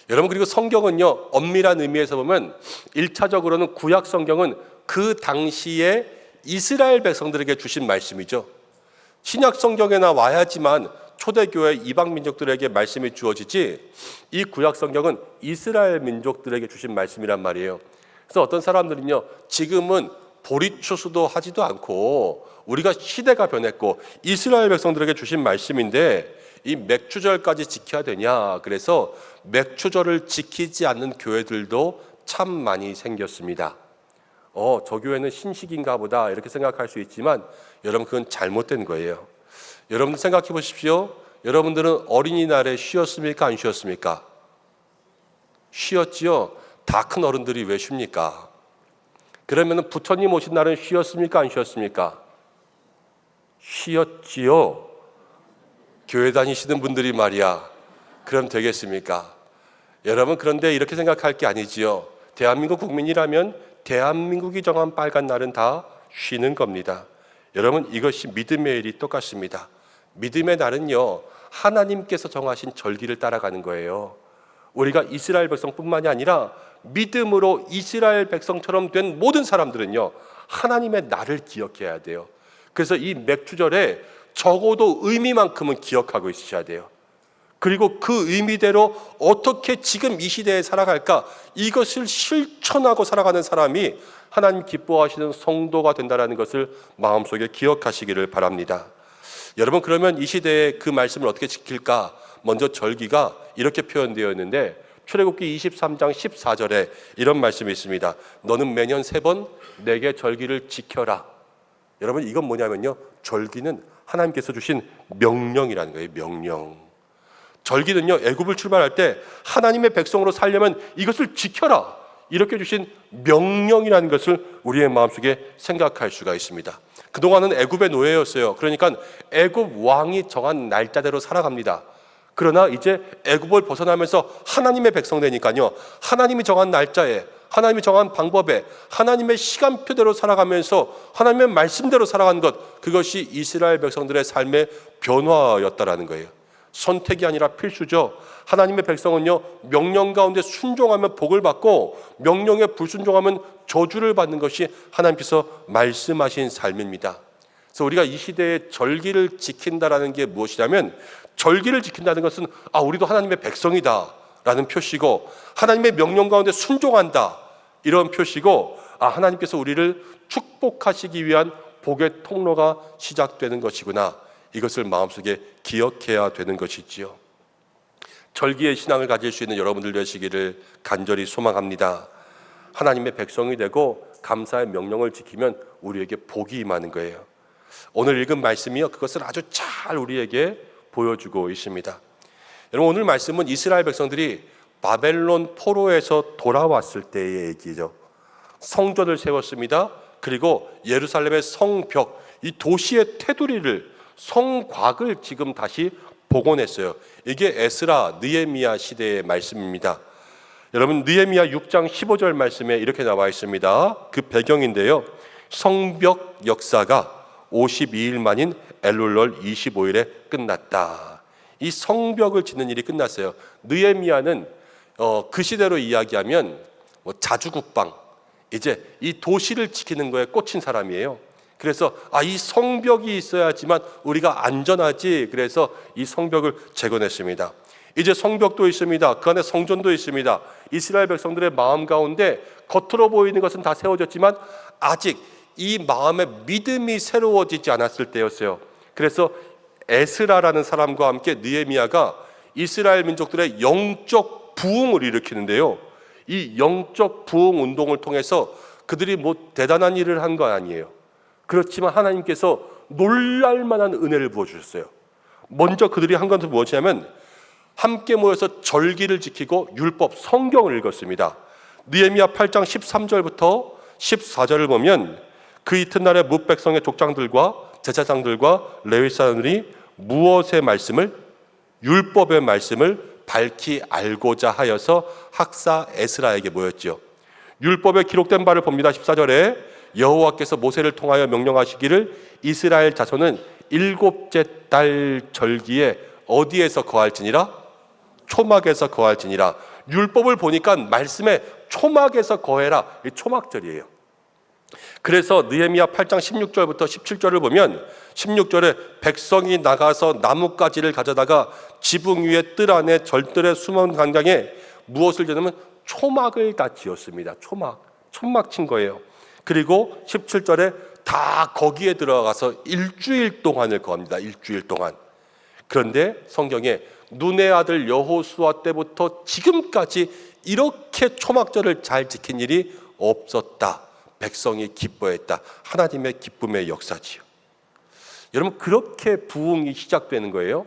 여러분, 그리고 성경은요, 엄밀한 의미에서 보면 1차적으로는 구약 성경은 그 당시에 이스라엘 백성들에게 주신 말씀이죠. 신약 성경에나 와야지만 초대교회 이방 민족들에게 말씀이 주어지지, 이 구약 성경은 이스라엘 민족들에게 주신 말씀이란 말이에요. 그래서 어떤 사람들은요, 지금은 보리 추수도 하지도 않고 우리가 시대가 변했고 이스라엘 백성들에게 주신 말씀인데 이 맥추절까지 지켜야 되냐, 그래서 맥추절을 지키지 않는 교회들도 참 많이 생겼습니다. 저 교회는 신식인가 보다 이렇게 생각할 수 있지만 여러분, 그건 잘못된 거예요. 여러분들 생각해 보십시오. 여러분들은 어린이날에 쉬었습니까? 안 쉬었습니까? 쉬었지요. 다 큰 어른들이 왜 쉽니까? 그러면 부처님 오신 날은 쉬었습니까? 안 쉬었습니까? 쉬었지요. 교회 다니시는 분들이 말이야. 그럼 되겠습니까? 여러분, 그런데 이렇게 생각할 게 아니지요. 대한민국 국민이라면 대한민국이 정한 빨간 날은 다 쉬는 겁니다. 여러분, 이것이 믿음의 일이 똑같습니다. 믿음의 날은요, 하나님께서 정하신 절기를 따라가는 거예요. 우리가 이스라엘 백성뿐만이 아니라 믿음으로 이스라엘 백성처럼 된 모든 사람들은요, 하나님의 날을 기억해야 돼요. 그래서 이 맥추절에 적어도 의미만큼은 기억하고 있으셔야 돼요. 그리고 그 의미대로 어떻게 지금 이 시대에 살아갈까, 이것을 실천하고 살아가는 사람이 하나님 기뻐하시는 성도가 된다는 것을 마음속에 기억하시기를 바랍니다. 여러분, 그러면 이 시대에 그 말씀을 어떻게 지킬까? 먼저 절기가 이렇게 표현되어 있는데 출애굽기 23장 14절에 이런 말씀이 있습니다. 너는 매년 3번 내게 절기를 지켜라. 여러분, 이건 뭐냐면요, 절기는 하나님께서 주신 명령이라는 거예요. 명령. 절기는요, 애굽을 출발할 때 하나님의 백성으로 살려면 이것을 지켜라, 이렇게 주신 명령이라는 것을 우리의 마음속에 생각할 수가 있습니다. 그동안은 애굽의 노예였어요. 그러니까 애굽 왕이 정한 날짜대로 살아갑니다. 그러나 이제 애굽을 벗어나면서 하나님의 백성 되니까요, 하나님이 정한 날짜에, 하나님이 정한 방법에, 하나님의 시간표대로 살아가면서 하나님의 말씀대로 살아간 것, 그것이 이스라엘 백성들의 삶의 변화였다라는 거예요. 선택이 아니라 필수죠. 하나님의 백성은요, 명령 가운데 순종하면 복을 받고 명령에 불순종하면 저주를 받는 것이 하나님께서 말씀하신 삶입니다. 그래서 우리가 이 시대에 절기를 지킨다라는 게 무엇이냐면, 절기를 지킨다는 것은 우리도 하나님의 백성이다 라는 표시고, 하나님의 명령 가운데 순종한다 이런 표시고, 하나님께서 우리를 축복하시기 위한 복의 통로가 시작되는 것이구나, 이것을 마음속에 기억해야 되는 것이지요. 절기의 신앙을 가질 수 있는 여러분들 되시기를 간절히 소망합니다. 하나님의 백성이 되고 감사의 명령을 지키면 우리에게 복이 임하는 거예요. 오늘 읽은 말씀이요, 그것을 아주 잘 우리에게 보여주고 있습니다. 여러분, 오늘 말씀은 이스라엘 백성들이 바벨론 포로에서 돌아왔을 때의 얘기죠. 성전을 세웠습니다. 그리고 예루살렘의 성벽, 이 도시의 테두리를, 성곽을 지금 다시 복원했어요. 이게 에스라, 느헤미야 시대의 말씀입니다. 여러분, 느헤미야 6장 15절 말씀에 이렇게 나와 있습니다. 그 배경인데요, 성벽 역사가 52일 만인 엘룰월 25일에 끝났다. 이 성벽을 짓는 일이 끝났어요. 느헤미야는 그 시대로 이야기하면 자주국방, 이제 이 도시를 지키는 거에 꽂힌 사람이에요. 그래서 이 성벽이 있어야지만 우리가 안전하지. 그래서 이 성벽을 재건했습니다. 이제 성벽도 있습니다. 그 안에 성전도 있습니다. 이스라엘 백성들의 마음 가운데 겉으로 보이는 것은 다 세워졌지만 아직 이 마음의 믿음이 새로워지지 않았을 때였어요. 그래서 에스라라는 사람과 함께 느헤미야가 이스라엘 민족들의 영적 부흥을 일으키는데요. 이 영적 부흥 운동을 통해서 그들이 대단한 일을 한 건 아니에요. 그렇지만 하나님께서 놀랄 만한 은혜를 부어주셨어요. 먼저 그들이 한 것은 무엇이냐면 함께 모여서 절기를 지키고 율법, 성경을 읽었습니다. 느헤미야 8장 13절부터 14절을 보면 그 이튿날에 뭇 백성의 족장들과 제사장들과 레위 사람들이 무엇의 말씀을, 율법의 말씀을 밝히 알고자 하여서 학사 에스라에게 모였지요. 율법에 기록된 바를 봅니다. 14절에 여호와께서 모세를 통하여 명령하시기를 이스라엘 자손은 7째 달 절기에 어디에서 거할지니라? 초막에서 거할지니라. 율법을 보니까 말씀에 초막에서 거해라. 이 초막절이에요. 그래서 느헤미야 8장 16절부터 17절을 보면 16절에 백성이 나가서 나뭇가지를 가져다가 지붕 위에 뜰 안에 절들의 수문 광장에 무엇을 지냐면 초막을 다 지었습니다. 천막 친 거예요. 그리고 17절에 다 거기에 들어가서 일주일 동안을 거합니다. 일주일 동안. 그런데 성경에 눈의 아들 여호수아 때부터 지금까지 이렇게 초막절을 잘 지킨 일이 없었다. 백성이 기뻐했다. 하나님의 기쁨의 역사지요. 여러분, 그렇게 부흥이 시작되는 거예요.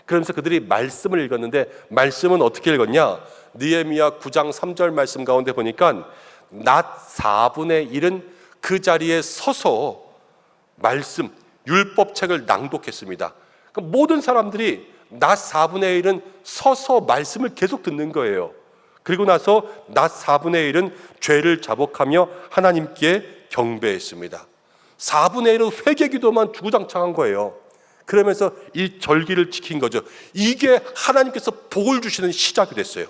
그러면서 그들이 말씀을 읽었는데 말씀은 어떻게 읽었냐? 느헤미야 9장 3절 말씀 가운데 보니까 낮 4분의 1은 그 자리에 서서 말씀, 율법책을 낭독했습니다. 그러니까 모든 사람들이 낮 4분의 1은 서서 말씀을 계속 듣는 거예요. 그리고 나서 낮 4분의 1은 죄를 자복하며 하나님께 경배했습니다. 4분의 1은 회개기도만 주구장창한 거예요. 그러면서 이 절기를 지킨 거죠. 이게 하나님께서 복을 주시는 시작이 됐어요.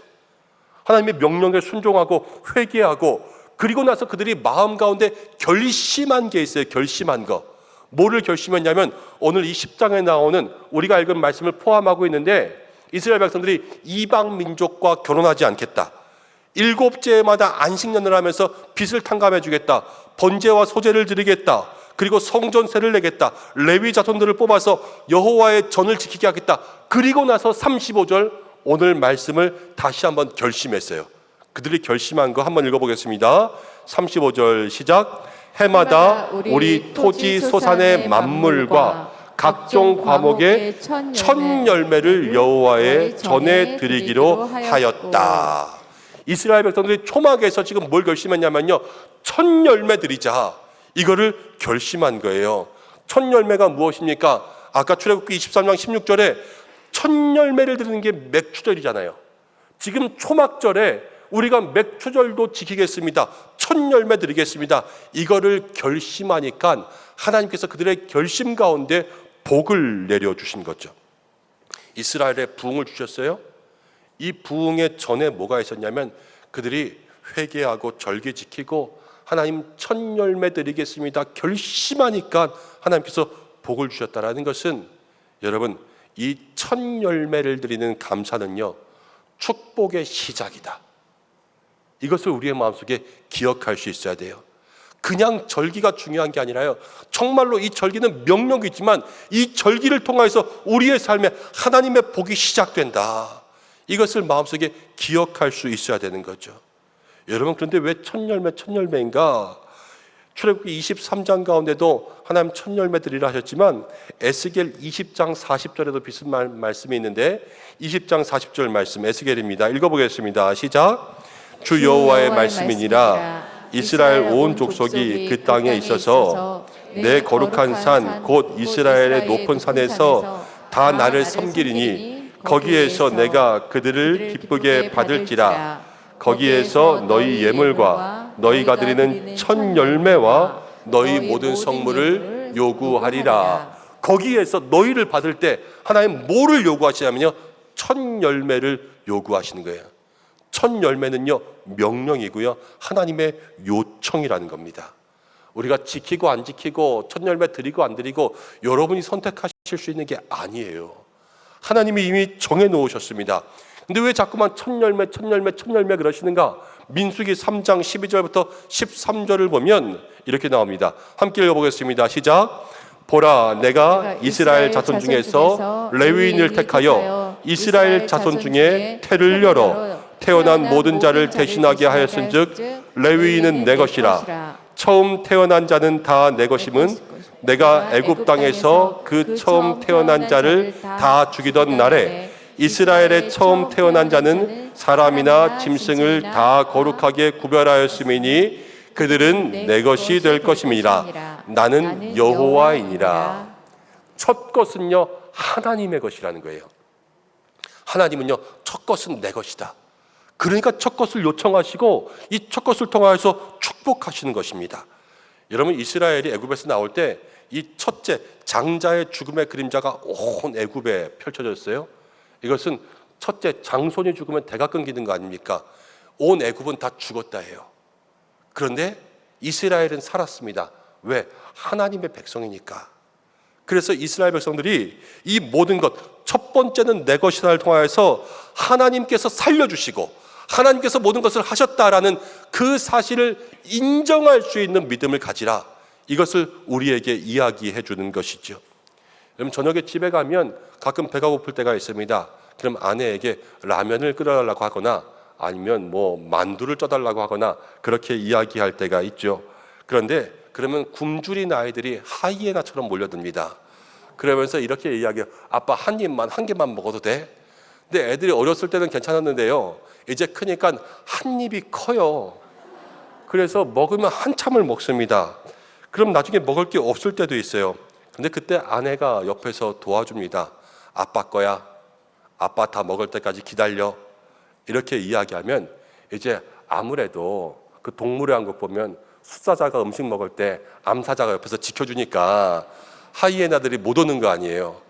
하나님의 명령에 순종하고 회개하고, 그리고 나서 그들이 마음 가운데 결심한 게 있어요. 결심한 거. 뭐를 결심했냐면 오늘 이 10장에 나오는 우리가 읽은 말씀을 포함하고 있는데, 이스라엘 백성들이 이방 민족과 결혼하지 않겠다. 7제마다 안식년을 하면서 빚을 탕감해 주겠다. 번제와 소제를 드리겠다. 그리고 성전세를 내겠다. 레위 자손들을 뽑아서 여호와의 전을 지키게 하겠다. 그리고 나서 35절 오늘 말씀을 다시 한번 결심했어요. 그들이 결심한 거 한번 읽어보겠습니다. 35절 시작. 해마다 우리 토지 소산의 만물과 각종 과목의 첫 열매를 여호와의 전에 드리기로 하였다. 이스라엘 백성들이 초막에서 지금 뭘 결심했냐면요, 첫 열매 드리자, 이거를 결심한 거예요. 첫 열매가 무엇입니까? 아까 출애굽기 23장 16절에 첫 열매를 드리는 게 맥추절이잖아요. 지금 초막절에 우리가 맥추절도 지키겠습니다. 첫 열매 드리겠습니다. 이거를 결심하니까 하나님께서 그들의 결심 가운데 복을 내려주신 거죠. 이스라엘에 부흥을 주셨어요. 이 부흥의 전에 뭐가 있었냐면 그들이 회개하고 절기 지키고 하나님 첫 열매 드리겠습니다 결심하니까 하나님께서 복을 주셨다라는 것은, 여러분, 이 첫 열매를 드리는 감사는요, 축복의 시작이다. 이것을 우리의 마음속에 기억할 수 있어야 돼요. 그냥 절기가 중요한 게 아니라요, 정말로 이 절기는 명령이지만 이 절기를 통해서 우리의 삶에 하나님의 복이 시작된다. 이것을 마음속에 기억할 수 있어야 되는 거죠. 여러분, 그런데 왜 첫 열매인가? 출애굽기 23장 가운데도 하나님 첫 열매 드리라 하셨지만 에스겔 20장 40절에도 비슷한 말씀이 있는데 20장 40절 말씀 에스겔입니다. 읽어보겠습니다. 시작. 주 여호와의 말씀이니라. 이스라엘 온 족속이 그 땅에 있어서 내 거룩한 산 곧 이스라엘의 높은 산에서 다 나를 섬기리니 거기에서 내가 그들을 기쁘게 받을지라. 거기에서 너희 예물과 너희가 드리는 첫 열매와 너희 모든 성물을 요구하리라. 거기에서 너희를 받을 때 하나님 뭐를 요구하시냐면요, 첫 열매를 요구하시는 거예요. 첫 열매는요, 명령이고요, 하나님의 요청이라는 겁니다. 우리가 지키고 안 지키고 첫 열매 드리고 안 드리고 여러분이 선택하실 수 있는 게 아니에요. 하나님이 이미 정해 놓으셨습니다. 근데 왜 자꾸만 첫 열매 그러시는가? 민수기 3장 12절부터 13절을 보면 이렇게 나옵니다. 함께 읽어보겠습니다. 시작. 보라, 내가 이스라엘 자손 중에서 레위인을 택하여 이스라엘 자손 중에 태를 열어 태어난 모든 자를 대신하게 하였은즉 레위인은 내 것이라. 처음 태어난 자는 다 내 것임은 내가 애굽 땅에서 그 처음 태어난 자를 다 죽이던 날에 이스라엘의 처음 태어난 자는 사람이나 짐승을 다 거룩하게 구별하였음이니 그들은 내 것이 될 것임이라. 나는 여호와이니라. 첫 것은요, 하나님의 것이라는 거예요. 하나님은요, 첫 것은 내 것이다. 그러니까 첫 것을 요청하시고 이 첫 것을 통하여서 축복하시는 것입니다. 여러분, 이스라엘이 애굽에서 나올 때 이 첫째 장자의 죽음의 그림자가 온 애굽에 펼쳐졌어요. 이것은 첫째 장손이 죽으면 대가 끊기는 거 아닙니까? 온 애굽은 다 죽었다 해요. 그런데 이스라엘은 살았습니다. 왜? 하나님의 백성이니까. 그래서 이스라엘 백성들이 이 모든 것, 첫 번째는 내 것이다를 통하여서 하나님께서 살려주시고 하나님께서 모든 것을 하셨다라는 그 사실을 인정할 수 있는 믿음을 가지라. 이것을 우리에게 이야기해 주는 것이죠. 여러분, 저녁에 집에 가면 가끔 배가 고플 때가 있습니다. 그럼 아내에게 라면을 끓여달라고 하거나 아니면 뭐 만두를 쪄달라고 하거나 그렇게 이야기할 때가 있죠. 그런데 그러면 굶주린 아이들이 하이에나처럼 몰려듭니다. 그러면서 이렇게 이야기해요. 아빠 한 개만 먹어도 돼? 근데 애들이 어렸을 때는 괜찮았는데요, 이제 크니까 한 입이 커요. 그래서 먹으면 한참을 먹습니다. 그럼 나중에 먹을 게 없을 때도 있어요. 근데 그때 아내가 옆에서 도와줍니다. 아빠 거야. 아빠 다 먹을 때까지 기다려. 이렇게 이야기하면 이제 아무래도 그 동물의 왕국 보면 숫사자가 음식 먹을 때 암사자가 옆에서 지켜주니까 하이에나들이 못 오는 거 아니에요.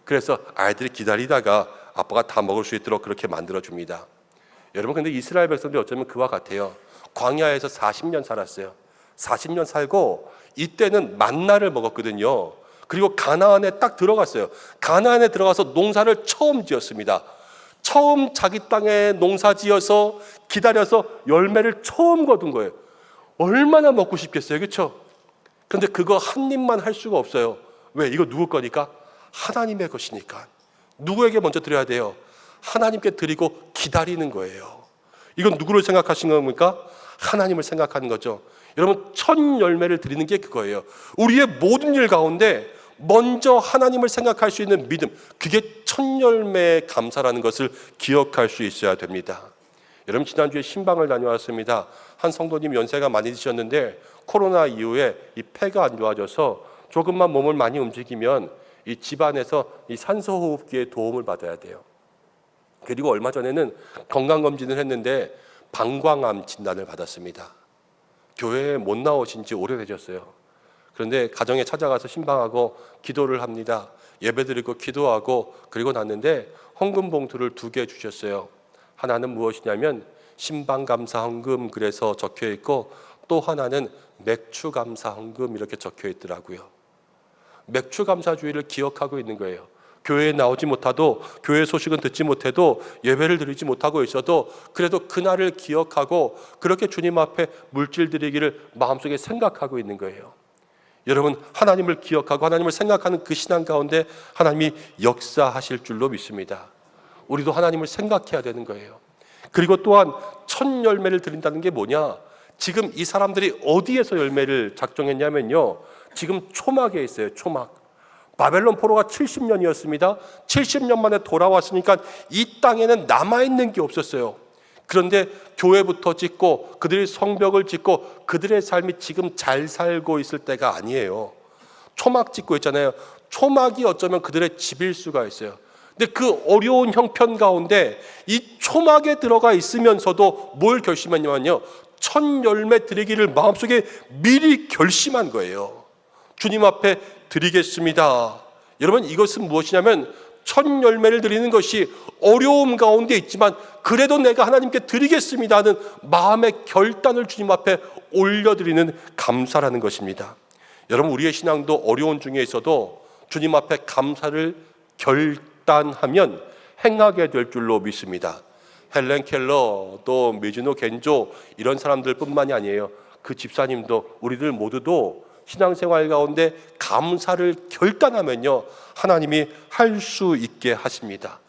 그래서 아이들이 기다리다가 아빠가 다 먹을 수 있도록 그렇게 만들어줍니다. 여러분, 근데 이스라엘 백성들이 어쩌면 그와 같아요. 광야에서 40년 살았어요. 40년 살고 이때는 만나를 먹었거든요. 그리고 가나안에 딱 들어갔어요. 가나안에 들어가서 농사를 처음 지었습니다. 처음 자기 땅에 농사 지어서 기다려서 열매를 처음 거둔 거예요. 얼마나 먹고 싶겠어요, 그렇죠? 그런데 그거 한 입만 할 수가 없어요. 왜? 이거 누구 거니까? 하나님의 것이니까. 누구에게 먼저 드려야 돼요? 하나님께 드리고 기다리는 거예요. 이건 누구를 생각하신 겁니까? 하나님을 생각하는 거죠. 여러분, 첫 열매를 드리는 게 그거예요. 우리의 모든 일 가운데 먼저 하나님을 생각할 수 있는 믿음, 그게 첫 열매의 감사라는 것을 기억할 수 있어야 됩니다. 여러분, 지난주에 신방을 다녀왔습니다. 한 성도님 연세가 많이 드셨는데 코로나 이후에 이 폐가 안 좋아져서 조금만 몸을 많이 움직이면 이 집안에서 이 산소호흡기의 도움을 받아야 돼요. 그리고 얼마 전에는 건강검진을 했는데 방광암 진단을 받았습니다. 교회에 못 나오신 지 오래되셨어요. 그런데 가정에 찾아가서 신방하고 기도를 합니다. 예배드리고 기도하고 그리고 났는데 헌금 봉투를 2개 주셨어요. 하나는 무엇이냐면 신방감사 헌금 그래서 적혀 있고, 또 하나는 맥주감사 헌금 이렇게 적혀 있더라고요. 맥주감사주의를 기억하고 있는 거예요. 교회에 나오지 못하도, 교회 소식은 듣지 못해도, 예배를 드리지 못하고 있어도 그래도 그날을 기억하고 그렇게 주님 앞에 물질 드리기를 마음속에 생각하고 있는 거예요. 여러분, 하나님을 기억하고 하나님을 생각하는 그 신앙 가운데 하나님이 역사하실 줄로 믿습니다. 우리도 하나님을 생각해야 되는 거예요. 그리고 또한 첫 열매를 드린다는 게 뭐냐? 지금 이 사람들이 어디에서 열매를 작정했냐면요, 지금 초막에 있어요. 초막. 바벨론 포로가 70년이었습니다. 70년 만에 돌아왔으니까 이 땅에는 남아있는 게 없었어요. 그런데 교회부터 짓고 그들이 성벽을 짓고 그들의 삶이 지금 잘 살고 있을 때가 아니에요. 초막 짓고 있잖아요. 초막이 어쩌면 그들의 집일 수가 있어요. 근데 그 어려운 형편 가운데 이 초막에 들어가 있으면서도 뭘 결심했냐면요, 첫 열매 드리기를 마음속에 미리 결심한 거예요. 주님 앞에 드리겠습니다. 여러분, 이것은 무엇이냐면 첫 열매를 드리는 것이 어려움 가운데 있지만 그래도 내가 하나님께 드리겠습니다 하는 마음의 결단을 주님 앞에 올려드리는 감사라는 것입니다. 여러분, 우리의 신앙도 어려운 중에 있어도 주님 앞에 감사를 결단하면 행하게 될 줄로 믿습니다. 헬렌 켈러, 또 미즈노 겐조, 이런 사람들 뿐만이 아니에요. 그 집사님도, 우리들 모두도 신앙생활 가운데 감사를 결단하면요, 하나님이 할 수 있게 하십니다.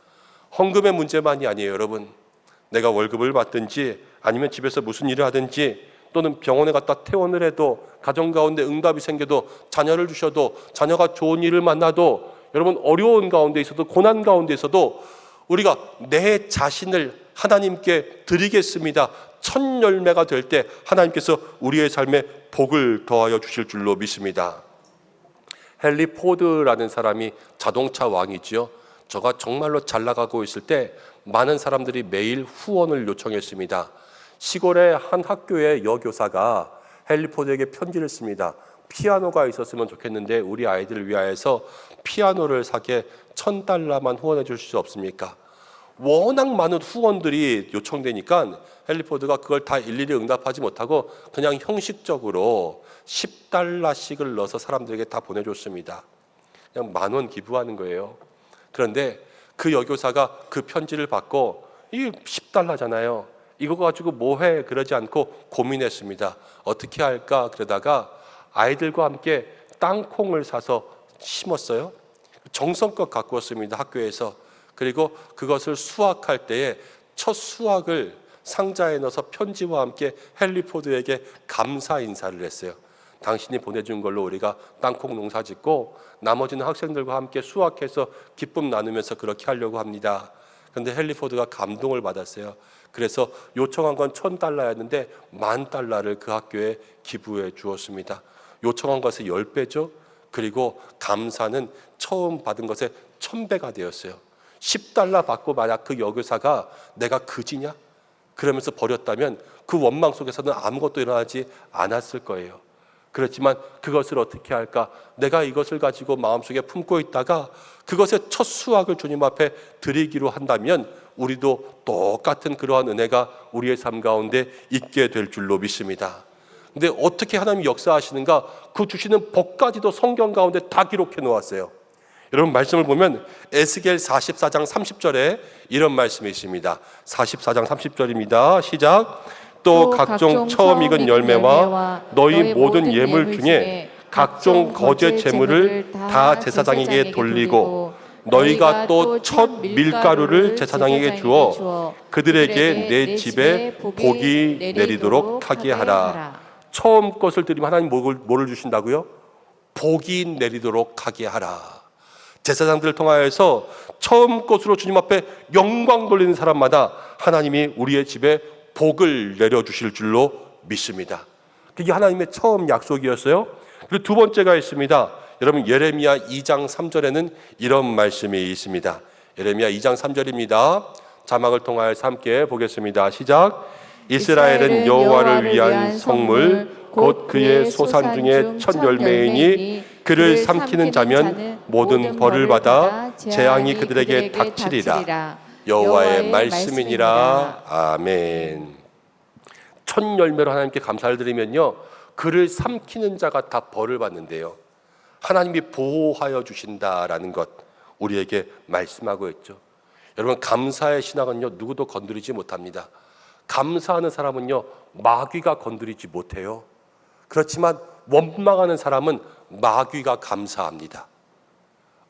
헌금의 문제만이 아니에요, 여러분. 내가 월급을 받든지 아니면 집에서 무슨 일을 하든지 또는 병원에 갔다 퇴원을 해도, 가정 가운데 응답이 생겨도, 자녀를 주셔도, 자녀가 좋은 일을 만나도, 여러분, 어려운 가운데 있어도, 고난 가운데 있어도 우리가 내 자신을 하나님께 드리겠습니다, 첫 열매가 될 때 하나님께서 우리의 삶에 복을 더하여 주실 줄로 믿습니다. 헨리 포드라는 사람이 자동차 왕이지요. 저가 정말로 잘 나가고 있을 때 많은 사람들이 매일 후원을 요청했습니다. 시골의 한 학교의 여교사가 헨리 포드에게 편지를 씁니다. 피아노가 있었으면 좋겠는데 우리 아이들을 위하여서 피아노를 사게 $1,000만 후원해 줄 수 없습니까? 워낙 많은 후원들이 요청되니까 헨리 포드가 그걸 다 일일이 응답하지 못하고 그냥 형식적으로 $10씩을 넣어서 사람들에게 다 보내줬습니다. 그냥 $10,000 기부하는 거예요. 그런데 그 여교사가 그 편지를 받고, 이게 $10잖아요. 이거 가지고 뭐해? 그러지 않고 고민했습니다. 어떻게 할까? 그러다가 아이들과 함께 땅콩을 사서 심었어요. 정성껏 가꾸었습니다, 학교에서. 그리고 그것을 수확할 때에 첫 수확을 상자에 넣어서 편지와 함께 헨리 포드에게 감사 인사를 했어요. 당신이 보내준 걸로 우리가 땅콩 농사 짓고 나머지는 학생들과 함께 수확해서 기쁨 나누면서 그렇게 하려고 합니다. 그런데 헨리 포드가 감동을 받았어요. 그래서 요청한 건 $1,000였는데 $10,000를 그 학교에 기부해 주었습니다. 요청한 것의 10배죠. 그리고 감사는 처음 받은 것의 1000배가 되었어요. $10 받고 만약 그 여교사가 내가 그지냐? 그러면서 버렸다면 그 원망 속에서는 아무것도 일어나지 않았을 거예요. 그렇지만 그것을 어떻게 할까? 내가 이것을 가지고 마음속에 품고 있다가 그것의 첫 수확을 주님 앞에 드리기로 한다면 우리도 똑같은 그러한 은혜가 우리의 삶 가운데 있게 될 줄로 믿습니다. 근데 어떻게 하나님이 역사하시는가? 그 주시는 복까지도 성경 가운데 다 기록해 놓았어요. 여러분, 말씀을 보면 에스겔 44장 30절에 이런 말씀이 있습니다. 44장 30절입니다. 시작. 또 각종 처음 익은 열매와 너희 모든 예물 중에 각종 거제 제물을 다 제사장에게 돌리고 너희가 또 첫 밀가루를 제사장에게 주어 그들에게 내 집에 복이 내리도록 하게 하라. 처음 것을 드리면 하나님 뭐를 주신다고요? 복이 내리도록 하게 하라. 제사장들을 통하여서 처음 것으로 주님 앞에 영광 돌리는 사람마다 하나님이 우리의 집에 복을 내려주실 줄로 믿습니다. 그게 하나님의 처음 약속이었어요. 그리고 두 번째가 있습니다. 여러분, 예레미야 2장 3절에는 이런 말씀이 있습니다. 예레미야 2장 3절입니다. 자막을 통하여서 함께 보겠습니다. 시작. 이스라엘은 여호와를 위한 성물 곧 그의 소산 중에 첫 열매이니 그를 삼키는 자면 모든 벌을 받아 재앙이 그들에게 닥치리라. 여호와의 말씀이니라. 아멘. 첫 열매로 하나님께 감사를 드리면요, 그를 삼키는 자가 다 벌을 받는데요, 하나님이 보호하여 주신다라는 것 우리에게 말씀하고 있죠. 여러분, 감사의 신앙은요, 누구도 건드리지 못합니다. 감사하는 사람은요, 마귀가 건드리지 못해요. 그렇지만 원망하는 사람은 마귀가 감사합니다.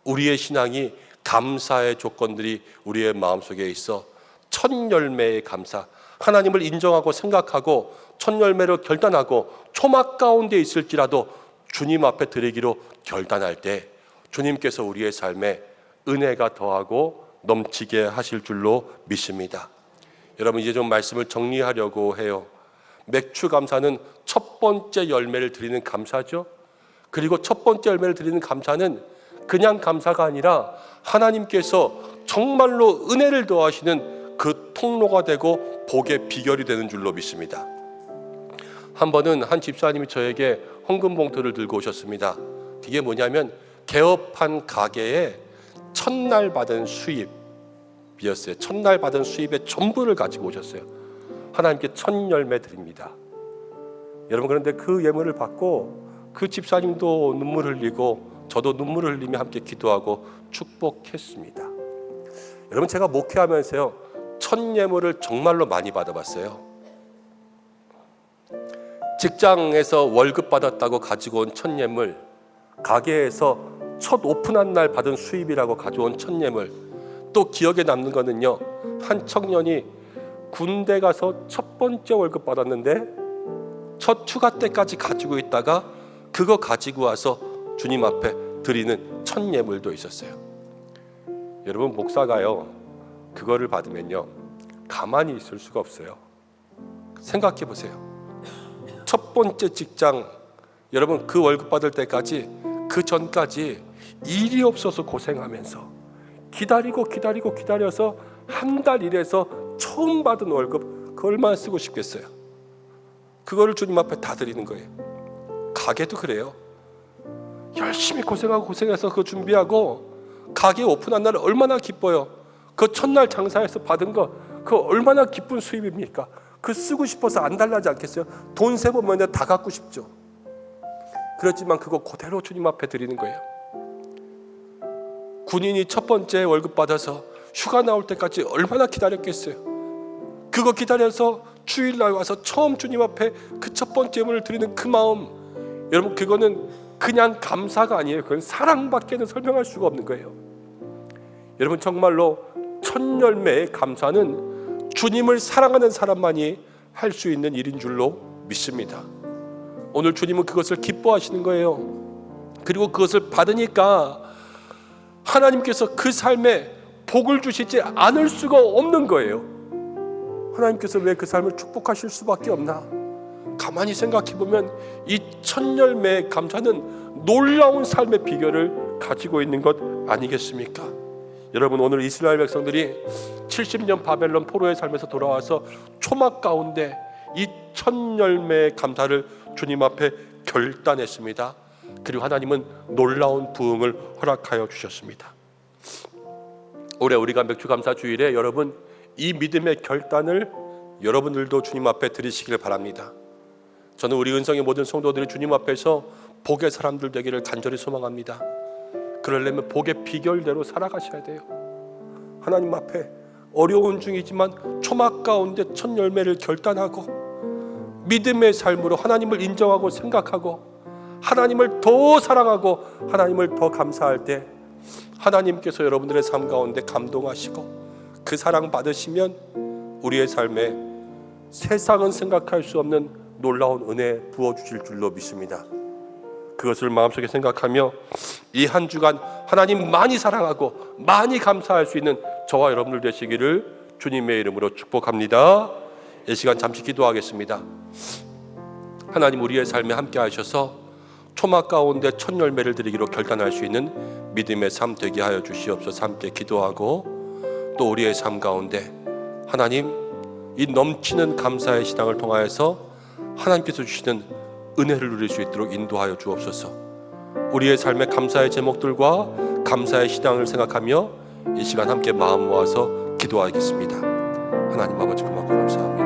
우리의 신앙이 감사의 조건들이 우리의 마음속에 있어 첫 열매의 감사, 하나님을 인정하고 생각하고 첫 열매로 결단하고 초막 가운데 있을지라도 주님 앞에 드리기로 결단할 때 주님께서 우리의 삶에 은혜가 더하고 넘치게 하실 줄로 믿습니다. 여러분, 이제 좀 말씀을 정리하려고 해요. 맥주 감사는 첫 번째 열매를 드리는 감사죠. 그리고 첫 번째 열매를 드리는 감사는 그냥 감사가 아니라 하나님께서 정말로 은혜를 더하시는 그 통로가 되고 복의 비결이 되는 줄로 믿습니다. 한 번은 한 집사님이 저에게 헌금 봉투를 들고 오셨습니다. 이게 뭐냐면 개업한 가게에 첫날 받은 수입이었어요. 첫날 받은 수입의 전부를 가지고 오셨어요. 하나님께 첫 열매 드립니다. 여러분, 그런데 그 예물을 받고 그 집사님도 눈물 흘리고 저도 눈물을 흘리며 함께 기도하고 축복했습니다. 여러분, 제가 목회하면서요, 첫 예물을 정말로 많이 받아봤어요. 직장에서 월급 받았다고 가지고 온 첫 예물, 가게에서 첫 오픈한 날 받은 수입이라고 가져온 첫 예물, 또 기억에 남는 거는요, 한 청년이 군대 가서 첫 번째 월급 받았는데 첫 휴가 때까지 가지고 있다가 그거 가지고 와서 주님 앞에 드리는 첫 예물도 있었어요. 여러분, 목사가요, 그거를 받으면요, 가만히 있을 수가 없어요. 생각해 보세요. 첫 번째 직장, 여러분, 그 월급 받을 때까지, 그 전까지 일이 없어서 고생하면서 기다려서 한 달 일해서 처음 받은 월급, 그 얼마나 쓰고 싶겠어요. 그거를 주님 앞에 다 드리는 거예요. 가게도 그래요. 열심히 고생해서 그거 준비하고 가게 오픈한 날 얼마나 기뻐요. 그 첫날 장사해서 받은 거, 그 얼마나 기쁜 수입입니까? 그 쓰고 싶어서 안 달라지 않겠어요? 돈 세보면 다 갖고 싶죠. 그렇지만 그거 그대로 주님 앞에 드리는 거예요. 군인이 첫 번째 월급 받아서 휴가 나올 때까지 얼마나 기다렸겠어요. 그거 기다려서 주일날 와서 처음 주님 앞에 그 첫 번째 예물을 드리는 그 마음, 여러분, 그거는 그냥 감사가 아니에요. 그건 사랑밖에는 설명할 수가 없는 거예요. 여러분, 정말로 첫 열매의 감사는 주님을 사랑하는 사람만이 할 수 있는 일인 줄로 믿습니다. 오늘 주님은 그것을 기뻐하시는 거예요. 그리고 그것을 받으니까 하나님께서 그 삶에 복을 주시지 않을 수가 없는 거예요. 하나님께서 왜 그 삶을 축복하실 수밖에 없나? 가만히 생각해 보면 이 첫 열매의 감사는 놀라운 삶의 비결을 가지고 있는 것 아니겠습니까? 여러분, 오늘 이스라엘 백성들이 70년 바벨론 포로의 삶에서 돌아와서 초막 가운데 이 첫 열매의 감사를 주님 앞에 결단했습니다. 그리고 하나님은 놀라운 부흥을 허락하여 주셨습니다. 올해 우리가 맥주감사 주일에 여러분, 이 믿음의 결단을 여러분들도 주님 앞에 드리시길 바랍니다. 저는 우리 은성의 모든 성도들이 주님 앞에서 복의 사람들 되기를 간절히 소망합니다. 그러려면 복의 비결대로 살아가셔야 돼요. 하나님 앞에 어려운 중이지만 초막 가운데 첫 열매를 결단하고 믿음의 삶으로 하나님을 인정하고 생각하고 하나님을 더 사랑하고 하나님을 더 감사할 때 하나님께서 여러분들의 삶 가운데 감동하시고 그 사랑 받으시면 우리의 삶에 세상은 생각할 수 없는 놀라운 은혜 부어주실 줄로 믿습니다. 그것을 마음속에 생각하며 이 한 주간 하나님 많이 사랑하고 많이 감사할 수 있는 저와 여러분들 되시기를 주님의 이름으로 축복합니다. 이 시간 잠시 기도하겠습니다. 하나님, 우리의 삶에 함께 하셔서 초막 가운데 첫 열매를 드리기로 결단할 수 있는 믿음의 삶 되게 하여 주시옵소서. 함께 기도하고 또 우리의 삶 가운데 하나님, 이 넘치는 감사의 신앙을 통하여서 하나님께서 주시는 은혜를 누릴 수 있도록 인도하여 주옵소서. 우리의 삶의 감사의 제목들과 감사의 신앙을 생각하며 이 시간 함께 마음 모아서 기도하겠습니다. 하나님 아버지, 고맙고 감사합니다.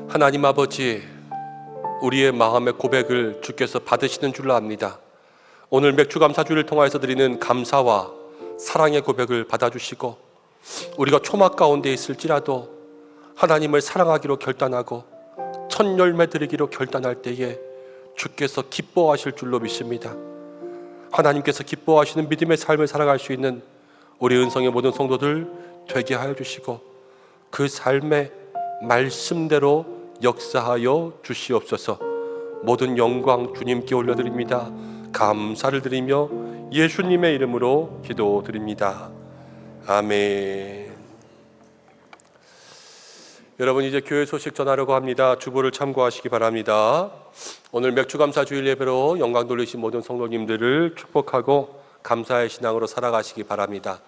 하나님 아버지, 우리의 마음의 고백을 주께서 받으시는 줄로 압니다. 오늘 맥주감사주를 통하여서 드리는 감사와 사랑의 고백을 받아주시고 우리가 초막 가운데 있을지라도 하나님을 사랑하기로 결단하고 첫 열매 드리기로 결단할 때에 주께서 기뻐하실 줄로 믿습니다. 하나님께서 기뻐하시는 믿음의 삶을 살아갈 수 있는 우리 은성의 모든 성도들 되게 하여 주시고 그 삶의 말씀대로 역사하여 주시옵소서. 모든 영광 주님께 올려드립니다. 감사를 드리며 예수님의 이름으로 기도드립니다. 아멘. 여러분, 이제 교회 소식 전하려고 합니다. 주보를 참고하시기 바랍니다. 오늘 맥주감사 주일 예배로 영광 돌리신 모든 성도님들을 축복하고 감사의 신앙으로 살아가시기 바랍니다.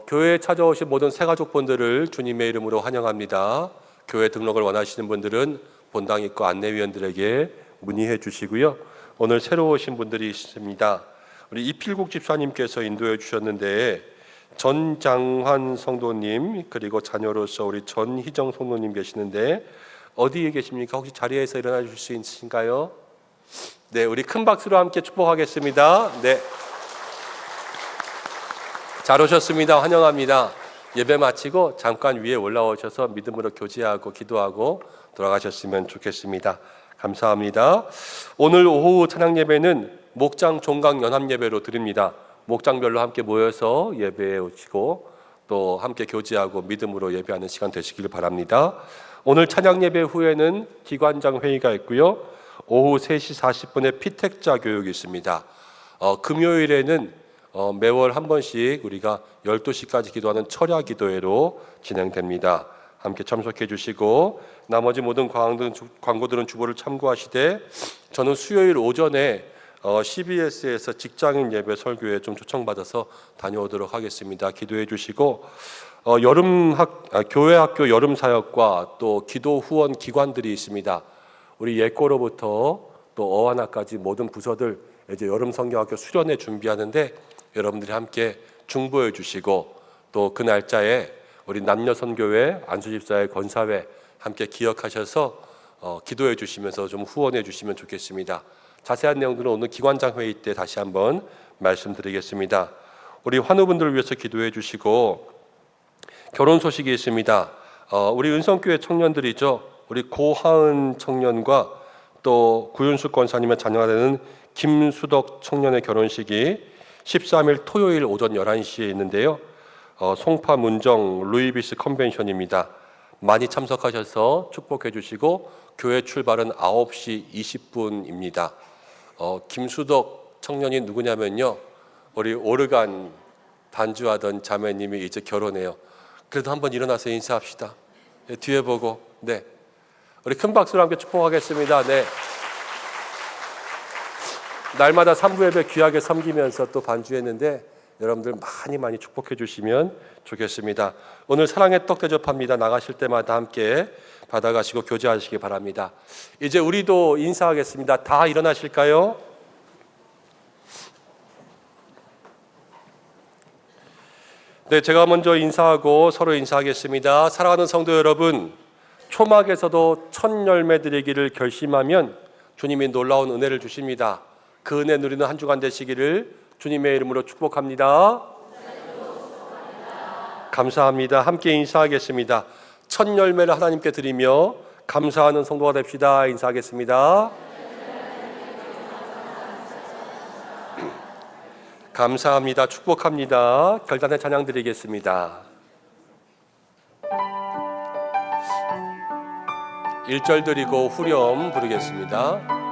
교회에 찾아오신 모든 새가족분들을 주님의 이름으로 환영합니다. 교회 등록을 원하시는 분들은 본당 입구 안내위원들에게 문의해 주시고요. 오늘 새로 오신 분들이 있습니다. 우리 이필국 집사님께서 인도해 주셨는데 전장환 성도님, 그리고 자녀로서 우리 전희정 성도님 계시는데 어디에 계십니까? 혹시 자리에서 일어나 주실 수 있으신가요? 네, 우리 큰 박수로 함께 축복하겠습니다. 네, 잘 오셨습니다. 환영합니다. 예배 마치고 잠깐 위에 올라오셔서 믿음으로 교제하고 기도하고 돌아가셨으면 좋겠습니다. 감사합니다. 오늘 오후 찬양 예배는 목장 종강 연합 예배로 드립니다. 목장별로 함께 모여서 예배에 오시고 또 함께 교제하고 믿음으로 예배하는 시간 되시길 바랍니다. 오늘 찬양 예배 후에는 기관장 회의가 있고요. 오후 3시 40분에 피택자 교육이 있습니다. 금요일에는 매월 한 번씩 우리가 12시까지 기도하는 철야 기도회로 진행됩니다. 함께 참석해 주시고 나머지 모든 광고들은 주보를 참고하시되 저는 수요일 오전에 CBS에서 직장인 예배 설교에 좀 초청받아서 다녀오도록 하겠습니다. 기도해 주시고 교회 학교 여름 사역과 또 기도 후원 기관들이 있습니다. 우리 예꼬로부터 또 어하나까지 모든 부서들 이제 여름 성경학교 수련회 준비하는데 여러분들이 함께 중보해 주시고 또 그 날짜에 우리 남녀선교회 안수집사회 권사회 함께 기억하셔서 기도해 주시면서 좀 후원해 주시면 좋겠습니다. 자세한 내용들은 오늘 기관장 회의 때 다시 한번 말씀드리겠습니다. 우리 환우분들을 위해서 기도해 주시고 결혼 소식이 있습니다. 우리 은성교회 청년들이죠. 우리 고하은 청년과 또 구윤숙 권사님의 자녀가 되는 김수덕 청년의 결혼식이 13일 토요일 오전 11시에 있는데요. 송파 문정 루이비스 컨벤션입니다. 많이 참석하셔서 축복해 주시고 교회 출발은 9시 20분입니다. 김수덕 청년이 누구냐면요, 우리 오르간 반주하던 자매님이 이제 결혼해요. 그래도 한번 일어나서 인사합시다. 네, 뒤에 보고. 네, 우리 큰 박수로 함께 축복하겠습니다. 네, 날마다 3부 예배 귀하게 섬기면서 또 반주했는데 여러분들 많이 축복해 주시면 좋겠습니다. 오늘 사랑의 떡 대접합니다. 나가실 때마다 함께 받아가시고 교제하시기 바랍니다. 이제 우리도 인사하겠습니다. 다 일어나실까요? 네, 제가 먼저 인사하고 서로 인사하겠습니다. 사랑하는 성도 여러분, 초막에서도 첫 열매 드리기를 결심하면 주님이 놀라운 은혜를 주십니다. 그 은혜 누리는 한 주간 되시기를 주님의 이름으로 축복합니다. 감사합니다. 함께 인사하겠습니다. 첫 열매를 하나님께 드리며 감사하는 성도가 됩시다. 인사하겠습니다. 감사합니다. 축복합니다. 결단의 찬양 드리겠습니다. 1절 드리고 후렴 부르겠습니다.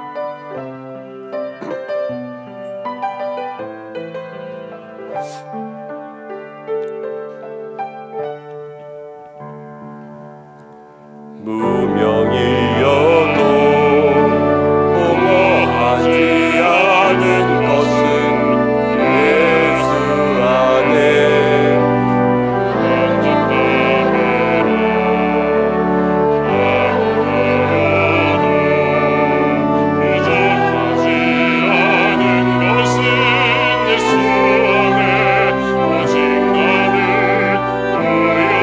무명이어도 공허하지 않은 것은 예수 안에 부족하지 않은 것은 예수 안에 오직 나를 구원함이라.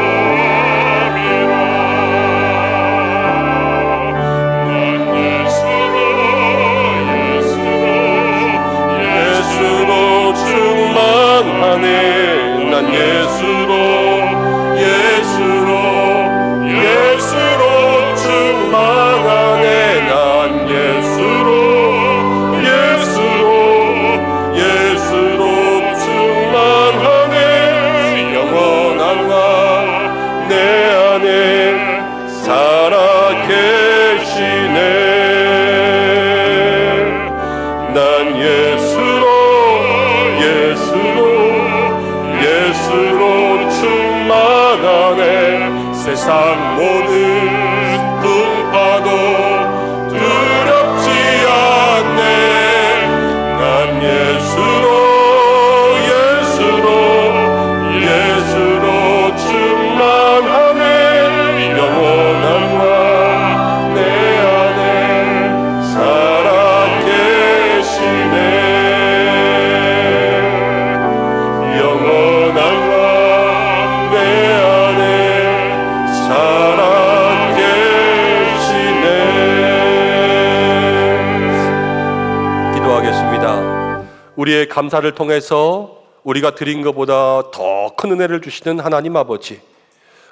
세상 모든 풍파도 두렵지 않네. 난 예수로 충만하네. 영원함과 내 안에 살아계시네. 영원함과 내 안에 살아계시네. 기도하겠습니다. 우리의 감사를 통해서 우리가 드린 것보다 더 큰 은혜를 주시는 하나님 아버지,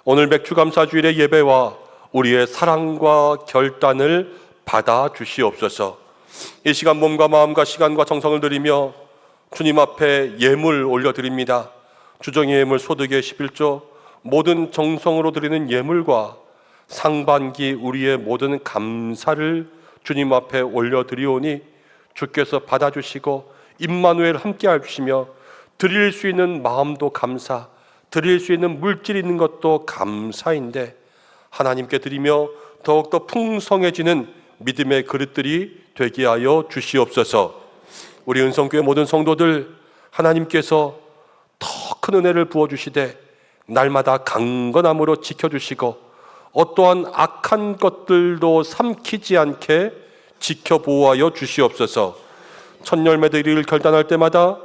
오늘 맥주감사주일의 예배와 우리의 사랑과 결단을 받아 주시옵소서. 이 시간 몸과 마음과 시간과 정성을 드리며 주님 앞에 예물 올려드립니다. 주정의 예물 소득의 11조, 모든 정성으로 드리는 예물과 상반기 우리의 모든 감사를 주님 앞에 올려드리오니 주께서 받아주시고 임마누엘 함께 해주시며 드릴 수 있는 마음도 감사, 드릴 수 있는 물질 있는 것도 감사인데 하나님께 드리며 더욱더 풍성해지는 믿음의 그릇들이 되게 하여 주시옵소서. 우리 은성교회 모든 성도들, 하나님께서 더 큰 은혜를 부어주시되 날마다 강건함으로 지켜주시고 어떠한 악한 것들도 삼키지 않게 지켜보호하여 주시옵소서. 첫 열매 드리기를 결단할 때마다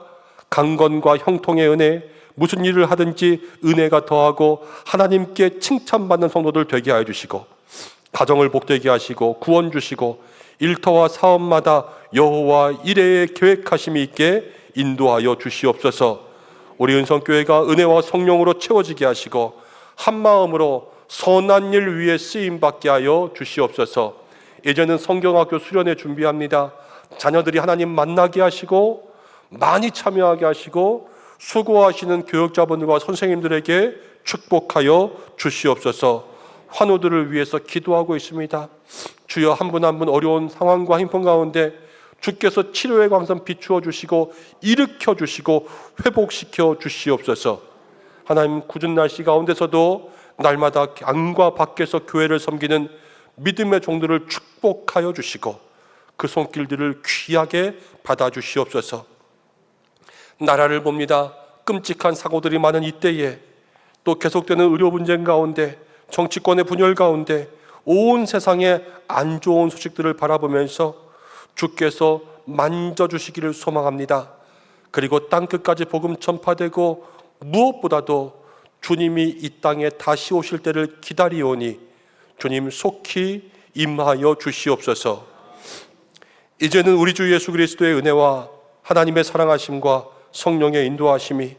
강건과 형통의 은혜, 무슨 일을 하든지 은혜가 더하고 하나님께 칭찬받는 성도들 되게 하여 주시고 가정을 복되게 하시고 구원 주시고 일터와 사업마다 여호와 이레의 계획하심이 있게 인도하여 주시옵소서. 우리 은성교회가 은혜와 성령으로 채워지게 하시고 한마음으로 선한 일 위해 쓰임받게 하여 주시옵소서. 이제는 성경학교 수련회 준비합니다. 자녀들이 하나님 만나게 하시고 많이 참여하게 하시고 수고하시는 교육자분들과 선생님들에게 축복하여 주시옵소서. 환우들을 위해서 기도하고 있습니다. 주여, 한 분 한 분 어려운 상황과 힘든 가운데 주께서 치료의 광선 비추어 주시고 일으켜 주시고 회복시켜 주시옵소서. 하나님, 굳은 날씨 가운데서도 날마다 안과 밖에서 교회를 섬기는 믿음의 종들을 축복하여 주시고 그 손길들을 귀하게 받아 주시옵소서. 나라를 봅니다. 끔찍한 사고들이 많은 이때에 또 계속되는 의료 분쟁 가운데 정치권의 분열 가운데 온 세상에 안 좋은 소식들을 바라보면서 주께서 만져주시기를 소망합니다. 그리고 땅끝까지 복음 전파되고 무엇보다도 주님이 이 땅에 다시 오실 때를 기다리오니 주님 속히 임하여 주시옵소서. 이제는 우리 주 예수 그리스도의 은혜와 하나님의 사랑하심과 성령의 인도하심이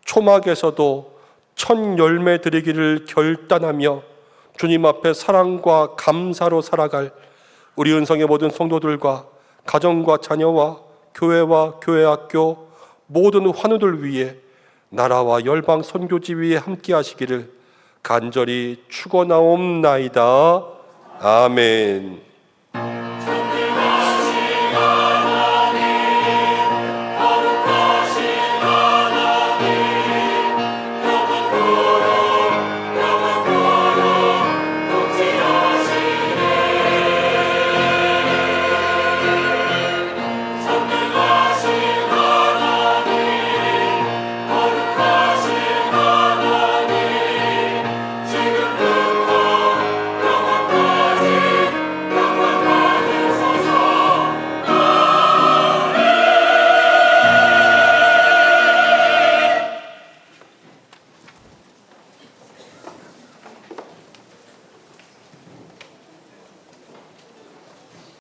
초막에서도 첫 열매 드리기를 결단하며 주님 앞에 사랑과 감사로 살아갈 우리 은성의 모든 성도들과 가정과 자녀와 교회와 교회학교 모든 환우들 위해 나라와 열방 선교지 위에 함께 하시기를 간절히 축원하옵나이다. 아멘.